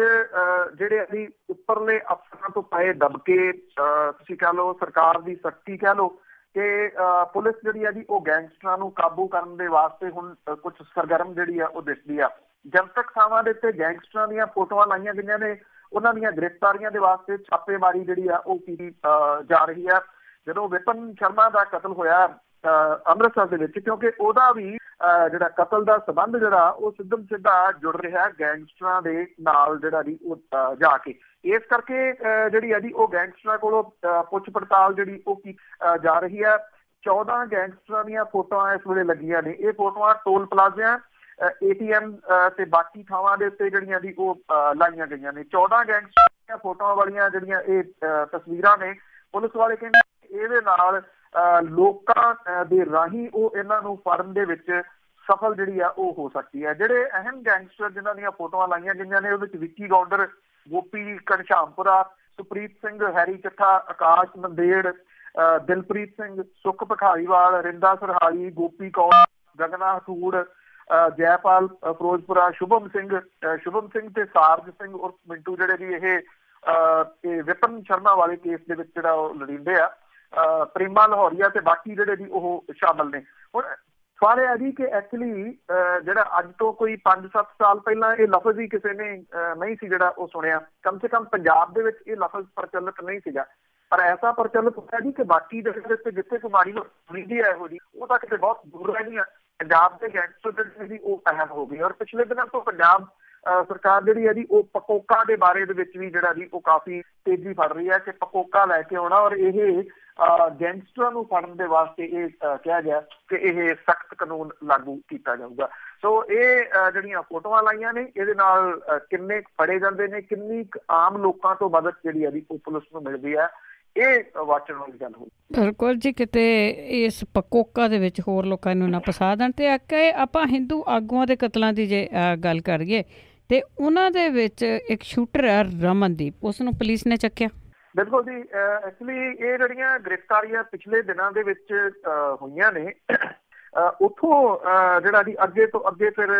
ਜਿਹੜੇ ਅਸੀਂ ਉੱਪਰਲੇ ਅਫਸਰਾਂ ਤੋਂ ਪਏ ਦਬਕੇ ਤੁਸੀਂ ਕਹਿ ਲਓ, ਸਰਕਾਰ ਦੀ ਸਖਤੀ ਕਹਿ ਲਓ ਕਿ ਪੁਲਿਸ ਜਿਹੜੀ ਆ ਜੀ ਉਹ ਗੈਂਗਸਟਰਾਂ ਨੂੰ ਕਾਬੂ ਕਰਨ ਦੇ ਵਾਸਤੇ ਹੁਣ ਕੁਝ ਸਰਗਰਮ ਜਿਹੜੀ ਆ ਉਹ ਦਿਸਦੀ ਆ। ਜਨਤਕ ਥਾਵਾਂ ਦੇ ਉੱਤੇ ਗੈਂਗਸਟਰਾਂ ਦੀਆਂ ਫੋਟੋਆਂ ਲਾਈਆਂ ਗਈਆਂ ਨੇ, ਉਹਨਾਂ ਦੀਆਂ ਗ੍ਰਿਫਤਾਰੀਆਂ ਦੇ ਵਾਸਤੇ ਛਾਪੇਮਾਰੀ ਜਿਹੜੀ ਆ ਉਹ ਕੀਤੀ ਜਾ ਰਹੀ ਆ। ਜਦੋਂ ਵਿਪਨ ਸ਼ਰਮਾ ਦਾ ਕਤਲ ਹੋਇਆ ਅੰਮ੍ਰਿਤਸਰ ਦੇ ਵਿੱਚ, ਕਿਉਂਕਿ ਉਹਦਾ ਵੀ ਜਿਹੜਾ ਕਤਲ ਦਾ ਸੰਬੰਧ ਜਿਹੜਾ ਉਹ ਸਿੱਧਮ ਸਿੱਧਾ ਜੁੜ ਰਿਹਾ ਗੈਂਗਸਟਰਾਂ ਦੇ ਨਾਲ ਜਿਹੜਾ ਜੀ ਉਹ ਜਾ ਕੇ। ਇਸ ਕਰਕੇ ਜਿਹੜੀ ਹੈ ਜੀ ਉਹ ਗੈਂਗਸਟਰਾਂ ਕੋਲੋਂ ਪੁੱਛ ਪੜਤਾਲ ਜਿਹੜੀ ਉਹ ਕੀ ਜਾ ਰਹੀ ਹੈ। 14 ਗੈਂਗਸਟਰਾਂ ਦੀਆਂ ਫੋਟੋਆਂ ਇਸ ਵੇਲੇ ਲੱਗੀਆਂ ਨੇ। ਇਹ ਫੋਟੋਆਂ ਟੋਲ ਪਲਾਜ਼ਿਆਂ, ATM ਤੇ ਬਾਕੀ ਥਾਵਾਂ ਦੇ ਉੱਤੇ ਜਿਹੜੀਆਂ ਜੀ ਉਹ ਲਾਈਆਂ ਗਈਆਂ ਨੇ। 14 ਗੈਂਗਸਟਰਾਂ ਦੀਆਂ ਫੋਟੋਆਂ ਵਾਲੀਆਂ ਜਿਹੜੀਆਂ ਇਹ ਤਸਵੀਰਾਂ ਨੇ, ਪੁਲਿਸ ਵਾਲੇ ਕਹਿੰਦੇ ਇਹਦੇ ਨਾਲ ਲੋਕਾਂ ਦੇ ਰਾਹੀਂ ਉਹ ਇਹਨਾਂ ਨੂੰ ਫੜਨ ਦੇ ਵਿੱਚ ਸਫਲ ਜਿਹੜੀ ਆ ਉਹ ਹੋ ਸਕਦੀ ਹੈ। ਜਿਹੜੇ ਅਹਿਮ ਗੈਂਗਸਟਰ ਜਿਨ੍ਹਾਂ ਦੀਆਂ ਫੋਟੋਆਂ ਲਾਈਆਂ ਗਈਆਂ ਨੇ ਉਹਦੇ ਵਿੱਚ ਵਿੱਕੀ ਗੌਂਡਰ, ਗੋਪੀ ਘਨਸ਼ਾਮਪੁਰਾ, ਸੁਪ੍ਰੀਤ ਸਿੰਘ, ਹੈਰੀ ਚੱਠਾ, ਆਕਾਸ਼ ਨੰਦੇੜ, ਦਿਲਪ੍ਰੀਤ ਸਿੰਘ, ਸੁੱਖ ਭਖਾਰੀਵਾਲ, ਰਿੰਦਾ ਸਰਹਾਲੀ, ਗੋਪੀ ਕੌਰ, ਗਗਨਾ ਹਥੂੜ, ਜੈਪਾਲ ਫਿਰੋਜ਼ਪੁਰਾ, ਸ਼ੁਭਮ ਸਿੰਘ ਤੇ ਸਾਰਜ ਸਿੰਘ ਉਰਫ ਮਿੰਟੂ ਜਿਹੜੇ ਵੀ ਇਹ ਵਿਪਨ ਸ਼ਰਮਾ ਵਾਲੇ ਕੇਸ ਦੇ ਵਿੱਚ ਜਿਹੜਾ ਉਹ ਲੜੀਂਦੇ ਆ, ਪ੍ਰੀਮਾ ਲਾਹੌਰੀਆ ਤੇ ਬਾਕੀ ਜਿਹੜੇ ਜੀ ਉਹ ਸ਼ਾਮਲ ਨੇ। ਹੁਣ ਸਵਾਲ ਇਹ ਹੈ ਜੀ ਕਿ ਐਕਚੁਅਲੀ ਜਿਹੜਾ ਅੱਜ ਤੋਂ ਕੋਈ 5-7 ਸਾਲ ਪਹਿਲਾਂ ਇਹ ਲਫ਼ਜ਼ ਹੀ ਕਿਸੇ ਨੇ ਨਹੀਂ ਸੀ ਜਿਹੜਾ ਉਹ ਸੁਣਿਆ। ਕਮ ਸੇ ਕਮ ਪੰਜਾਬ ਦੇ ਵਿੱਚ ਇਹ ਲਫ਼ਜ਼ ਪ੍ਰਚਲਿਤ ਨਹੀਂ ਸੀਗਾ, ਪਰ ਐਸਾ ਪ੍ਰਚਲਿਤ ਹੋਇਆ ਜੀ ਕਿ ਬਾਕੀ ਜਗ੍ਹਾ ਤੇ ਜਿੱਥੇ ਕੁਮਾਰੀ ਸੁਣੀਦੀ ਹੈ ਇਹੋ ਜੀ ਉਹ ਤਾਂ ਕਿਤੇ ਬਹੁਤ ਦੂਰ ਰਹਿ ਗਈਆਂ। ਪੰਜਾਬ ਦੇ ਗੈਂਗਸਟਰ ਜਿਹੜੀ ਉਹ ਅਹਿਮ ਹੋ ਗਈ। ਔਰ ਪਿਛਲੇ ਦਿਨਾਂ ਤੋਂ ਪੰਜਾਬ ਸਰਕਾਰ ਜਿਹੜੀ ਹੈ ਜੀ ਉਹ ਪਕੋਕਾ ਦੇ ਬਾਰੇ ਦੇ ਵਿੱਚ ਵੀ ਜਿਹੜਾ ਜੀ ਉਹ ਕਾਫੀ ਤੇਜ਼ੀ ਫੜ ਰਹੀ ਹੈ ਕਿ ਪਕੋਕਾ ਲੈ ਕੇ ਆਉਣਾ ਔਰ ਇਹ ਗੈਂਗਸਟਰਾਂ ਨੂੰ ਫੜਨ ਦੇ ਵਾਸਤੇ ਇਹ ਕਿਹਾ ਗਿਆ ਕਿ ਇਹ ਸਖਤ ਕਾਨੂੰਨ ਲਾਗੂ ਕੀਤਾ ਜਾਊਗਾ। ਸੋ ਇਹ ਜਿਹੜੀਆਂ ਫੋਟੋਆਂ ਲਾਈਆਂ ਨੇ ਇਹਦੇ ਨਾਲ ਕਿੰਨੇ ਫੜੇ ਜਾਂਦੇ ਨੇ, ਕਿੰਨੀ ਆਮ ਲੋਕਾਂ ਤੋਂ ਮਦਦ ਜਿਹੜੀ ਹੈ ਜੀ ਉਹ ਪੁਲਿਸ ਨੂੰ ਮਿਲਦੀ ਹੈ, ਇਹ ਵਾਚਣ ਵਾਲੀ ਗੱਲ ਹੋਈ। ਬਿਲਕੁਲ ਜੀ, ਕਿਤੇ ਇਸ ਪਕੋਕਾ ਦੇ ਵਿੱਚ ਹੋਰ ਲੋਕਾਂ ਨੂੰ ਨਾ ਫਸਾ ਦੇਣ। ਤੇ ਅੱਗੇ ਆਪਾਂ ਹਿੰਦੂ ਆਗੂਆਂ ਦੇ ਕਤਲਾਂ ਦੀ ਜੇ ਗੱਲ ਕਰੀਏ ਤੇ ਉਹਨਾਂ ਦੇ ਵਿੱਚ ਇੱਕ ਸ਼ੂਟਰ ਹੈ ਰਮਨਦੀਪ, ਉਸ ਨੂੰ ਪੁਲਿਸ ਨੇ ਚੱਕਿਆ। ਬਿਲਕੁਲ ਜੀ, ਐਕਚੁਅਲੀ ਇਹ ਜਿਹੜੀਆਂ ਗ੍ਰਿਫਤਾਰੀਆਂ ਪਿਛਲੇ ਦਿਨਾਂ ਦੇ ਵਿੱਚ ਹੋਈਆਂ ਨੇ ਉੱਥੋਂ ਜਿਹੜਾ ਜੀ ਅੱਗੇ ਤੋਂ ਅੱਗੇ ਫਿਰ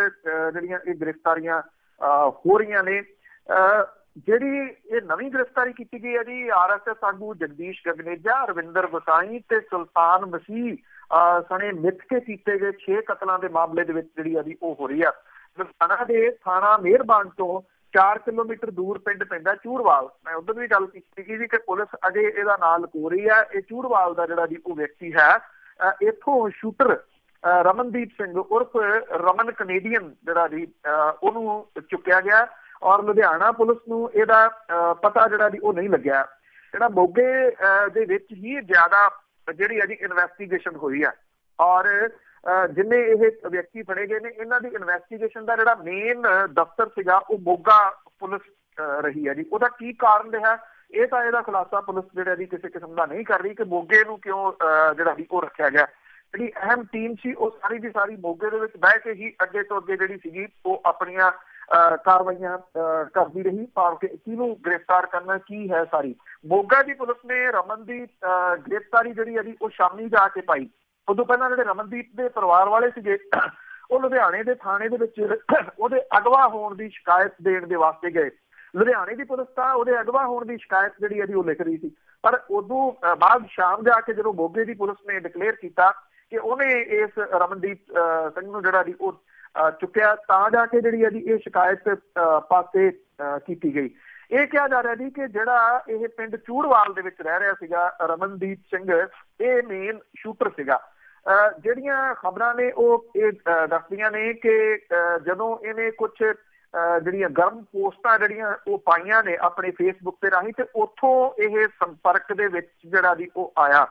ਜਿਹੜੀਆਂ ਇਹ ਗ੍ਰਿਫਤਾਰੀਆਂ ਹੋ ਰਹੀਆਂ ਨੇ। ਜਿਹੜੀ ਇਹ ਨਵੀਂ ਗ੍ਰਿਫਤਾਰੀ ਕੀਤੀ ਗਈ ਹੈ ਜੀ RSS ਆਗੂ ਜਗਦੀਸ਼ ਗਗਨੇਜਾ, ਰਵਿੰਦਰ ਗੋਸਾਈ ਤੇ ਸੁਲਤਾਨ ਮਸੀਹ ਸਣੇ ਮਿੱਥ ਕੇ ਕੀਤੇ ਗਏ 6 ਕਤਲਾਂ ਦੇ ਮਾਮਲੇ ਦੇ ਵਿੱਚ ਜਿਹੜੀ ਆ ਜੀ ਉਹ ਹੋ ਰਹੀ ਆ। ਲੁਧਿਆਣਾ ਦੇ ਥਾਣਾ ਮਿਹਰਬਾਨ ਤੋਂ 4 ਕਿਲੋਮੀਟਰ ਦੂਰ ਪਿੰਡ ਪੈਂਦਾ ਚੂੜਵਾਲ। ਮੈਂ ਉਧਰ ਵੀ ਗੱਲ ਕੀਤੀ ਸੀ ਕਿ ਪੁਲਿਸ ਅਜੇ ਇਹਦਾ ਨਾਂ ਲੁਕੋ ਰਹੀ ਹੈ। ਇਹ ਚੂੜਵਾਲ ਦਾ ਜਿਹੜਾ ਜੀ ਉਹ ਵਿਅਕਤੀ ਹੈ, ਇੱਥੋਂ ਸ਼ੂਟਰ ਰਮਨਦੀਪ ਸਿੰਘ ਉਰਫ ਰਮਨ ਕੈਨੇਡੀਅਨ ਜਿਹੜਾ ਜੀ ਉਹਨੂੰ ਚੁੱਕਿਆ ਗਿਆ ਔਰ ਲੁਧਿਆਣਾ ਪੁਲਿਸ ਨੂੰ ਇਹਦਾ ਪਤਾ ਜਿਹੜਾ ਜੀ ਉਹ ਨਹੀਂ ਲੱਗਿਆ। ਜਿਹੜਾ ਮੋਗੇ ਦੇ ਵਿੱਚ ਹੀ ਜ਼ਿਆਦਾ ਜਿਹੜੀ ਹੈ ਜੀ ਇਨਵੈਸਟੀਗੇਸ਼ਨ ਹੋਈ ਹੈ ਔਰ ਜਿੰਨੇ ਇਹ ਵਿਅਕਤੀ ਫੜੇ ਗਏ ਨੇ ਇਹਨਾਂ ਦੀ ਇਨਵੈਸਟੀਗੇਸ਼ਨ ਦਾ ਜਿਹੜਾ ਮੇਨ ਦਫ਼ਤਰ ਸੀਗਾ ਉਹ ਮੋਗਾ ਪੁਲਿਸ ਰਹੀ ਹੈ ਜੀ। ਉਹਦਾ ਕੀ ਕਾਰਨ ਰਿਹਾ ਇਹ ਤਾਂ ਇਹਦਾ ਖੁਲਾਸਾ ਪੁਲਿਸ ਜਿਹੜਾ ਜੀ ਕਿਸੇ ਕਿਸਮ ਦਾ ਨਹੀਂ ਕਰ ਰਹੀ ਕਿ ਮੋਗੇ ਨੂੰ ਕਿਉਂ ਜਿਹੜਾ ਜੀ ਉਹ ਰੱਖਿਆ ਗਿਆ। ਜਿਹੜੀ ਅਹਿਮ ਟੀਮ ਸੀ ਉਹ ਸਾਰੀ ਦੀ ਸਾਰੀ ਮੋਗੇ ਦੇ ਵਿੱਚ ਬਹਿ ਕੇ ਹੀ ਅੱਗੇ ਤੋਂ ਅੱਗੇ ਜਿਹੜੀ ਸੀਗੀ ਉਹ ਆਪਣੀਆਂ ਕਾਰਵਾਈਆਂ ਕਰਦੀ ਰਹੀ ਭਾਵ ਕਿ ਕਿਹਨੂੰ ਗ੍ਰਿਫਤਾਰ ਕਰਨਾ ਕੀ ਹੈ। ਸਾਰੀ ਮੋਗਾ ਦੀ ਪੁਲਿਸ ਨੇ ਰਮਨ ਦੀ ਗ੍ਰਿਫਤਾਰੀ ਜਿਹੜੀ ਹੈ ਜੀ ਉਹ ਸ਼ਾਮੀ ਜਾ ਕੇ ਪਾਈ ਉਦੋਂ ਪਹਿਲਾਂ ਜਿਹੜੇ ਰਮਨਦੀਪ ਦੇ ਪਰਿਵਾਰ ਵਾਲੇ ਸੀਗੇ ਉਹ ਲੁਧਿਆਣੇ ਦੇ ਥਾਣੇ ਦੇ ਵਿੱਚ ਉਹਦੇ ਅਗਵਾ ਹੋਣ ਦੀ ਸ਼ਿਕਾਇਤ ਦੇਣ ਦੇ ਵਾਸਤੇ ਗਏ। ਲੁਧਿਆਣੇ ਦੀ ਪੁਲਿਸ ਤਾਂ ਉਹਦੇ ਅਗਵਾ ਹੋਣ ਦੀ ਸ਼ਿਕਾਇਤ ਜਿਹੜੀ ਇਹਦੀ ਉਹ ਲਿਖ ਰਹੀ ਸੀ, ਪਰ ਉਦੋਂ ਬਾਅਦ ਸ਼ਾਮ ਜਾ ਕੇ ਜਦੋਂ ਮੋਗੇ ਦੀ ਪੁਲਿਸ ਨੇ ਡਿਕਲੇਅਰ ਕੀਤਾ ਕਿ ਉਹਨੇ ਇਸ ਰਮਨਦੀਪ ਸਿੰਘ ਨੂੰ ਜਿਹੜਾ ਦੀ ਉਹ ਚੁੱਕਿਆ, ਤਾਂ ਜਾ ਕੇ ਜਿਹੜੀ ਇਹਦੀ ਇਹ ਸ਼ਿਕਾਇਤ ਪਾਸੇ ਕੀਤੀ ਗਈ। ਇਹ ਕਿਹਾ ਜਾ ਰਿਹਾ ਜੀ ਕਿ ਜਿਹੜਾ ਇਹ ਪਿੰਡ ਚੂੜਵਾਲ ਦੇ ਵਿੱਚ ਰਹਿ ਰਿਹਾ ਸੀਗਾ ਰਮਨਦੀਪ ਸਿੰਘ, ਇਹ ਮੇਨ ਸ਼ੂਟਰ ਸੀਗਾ। ਜਿਹੜੀਆਂ ਖਬਰਾਂ ਨੇ ਉਹ ਇਹ ਦੱਸਦੀਆਂ ਨੇ ਕਿ ਜਦੋਂ ਇਹਨੇ ਕੁਛ ਜਿਹੜੀਆਂ ਗਰਮ ਪੋਸਟਾਂ ਜਿਹੜੀਆਂ ਉਹ ਪਾਈਆਂ ਨੇ ਆਪਣੇ ਫੇਸਬੁੱਕ ਤੇ ਰਾਹੀਂ, ਤੇ ਉੱਥੋਂ ਇਹ ਸੰਪਰਕ ਦੇ ਵਿੱਚ ਜਿਹੜਾ ਦੀ ਉਹ ਆਇਆ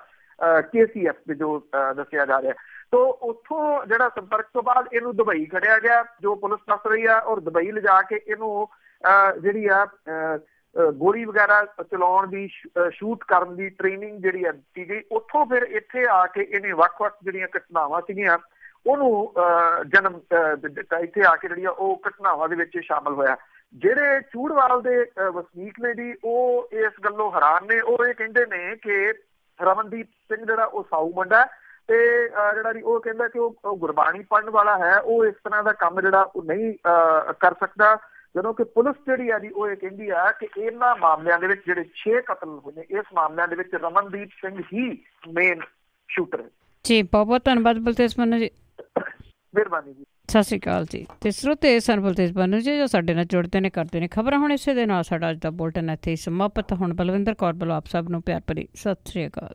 KCF ਦੇ ਜੋ ਦੱਸਿਆ ਜਾ ਰਿਹਾ। ਤੋ ਉੱਥੋਂ ਜਿਹੜਾ ਸੰਪਰਕ ਤੋਂ ਬਾਅਦ ਇਹਨੂੰ ਦੁਬਈ ਖੜਿਆ ਗਿਆ, ਜੋ ਪੁਲਿਸ ਦੱਸ ਰਹੀ ਆ, ਔਰ ਦੁਬਈ ਲਿਜਾ ਕੇ ਇਹਨੂੰ ਜਿਹੜੀ ਆ ਗੋਲੀ ਵਗੈਰਾ ਚਲਾਉਣ ਦੀ ਸ਼ੂਟ ਕਰਨ ਦੀ ਟ੍ਰੇਨਿੰਗ ਜਿਹੜੀ ਆ ਦਿੱਤੀ ਗਈ। ਉੱਥੋਂ ਫਿਰ ਇੱਥੇ ਆ ਕੇ ਇਹਨੇ ਵੱਖ-ਵੱਖ ਜਿਹੜੀਆਂ ਘਟਨਾਵਾਂ ਸੀਗੀਆਂ ਉਹਨੂੰ ਜਨਮ ਦਿੱਤਾ। ਇੱਥੇ ਆ ਕੇ ਜਿਹੜੀ ਆ ਉਹ ਘਟਨਾਵਾਂ ਦੇ ਵਿੱਚ ਸ਼ਾਮਲ ਹੋਇਆ। ਜਿਹੜੇ ਚੂੜਵਾਲ ਦੇ ਵਸਨੀਕ ਨੇ ਜੀ ਉਹ ਇਸ ਗੱਲੋਂ ਹੈਰਾਨ ਨੇ। ਉਹ ਇਹ ਕਹਿੰਦੇ ਨੇ ਕਿ ਰਮਨਦੀਪ ਸਿੰਘ ਜਿਹੜਾ ਉਹ ਸਾਊ ਮੁੰਡਾ ਤੇ ਜਿਹੜਾ ਜੀ ਉਹ ਕਹਿੰਦਾ ਕਿ ਉਹ ਗੁਰਬਾਣੀ ਪੜ੍ਹਨ ਵਾਲਾ ਹੈ, ਉਹ ਇਸ ਤਰ੍ਹਾਂ ਦਾ ਕੰਮ ਜਿਹੜਾ ਉਹ ਨਹੀਂ ਕਰ ਸਕਦਾ। ਜਦੋਂ ਕਿ ਪੁਲਿਸ ਜਿਹੜੀ ਆ ਜੀ ਉਹ ਇਹ ਕਹਿੰਦੀ ਆ ਕਿ ਇਹਨਾਂ ਮਾਮਲਿਆਂ ਦੇ ਵਿੱਚ ਜਿਹੜੇ 6 ਕਤਲ ਹੋਏ ਨੇ, ਇਸ ਮਾਮਲਿਆਂ ਦੇ ਵਿੱਚ ਰਮਨਦੀਪ ਸਿੰਘ ਹੀ ਮੇਨ ਸ਼ੂਟਰ ਹੈ ਜੀ। ਬਹੁਤ ਬਹੁਤ ਧੰਨਵਾਦ ਬਲਤੇਜ ਪੰਨੂ ਜੀ, ਮਿਹਰਬਾਨੀ ਜੀ, ਸਤਿ ਸ਼੍ਰੀ ਅਕਾਲ ਜੀ। ਤੇ ਸਰੋਤੇ ਸਨ ਬਲਤੇਜ ਪੰਨੂ ਜੀ ਜੋ ਸਾਡੇ ਨਾਲ ਜੁੜਦੇ ਨੇ, ਕਰਦੇ ਨੇ ਖਬਰਾਂ। ਹੁਣ ਇਸੇ ਦੇ ਨਾਲ ਸਾਡਾ ਅੱਜ ਦਾ ਬੁਲਟਨ ਇੱਥੇ ਹੀ ਸਮਾਪਤ। ਹੁਣ ਬਲਵਿੰਦਰ ਕੌਰ ਵੱਲੋਂ ਆਪ ਸਭ ਨੂੰ ਪਿਆਰ ਭਰੀ ਸਤਿ ਸ਼੍ਰੀ ਅਕਾਲ।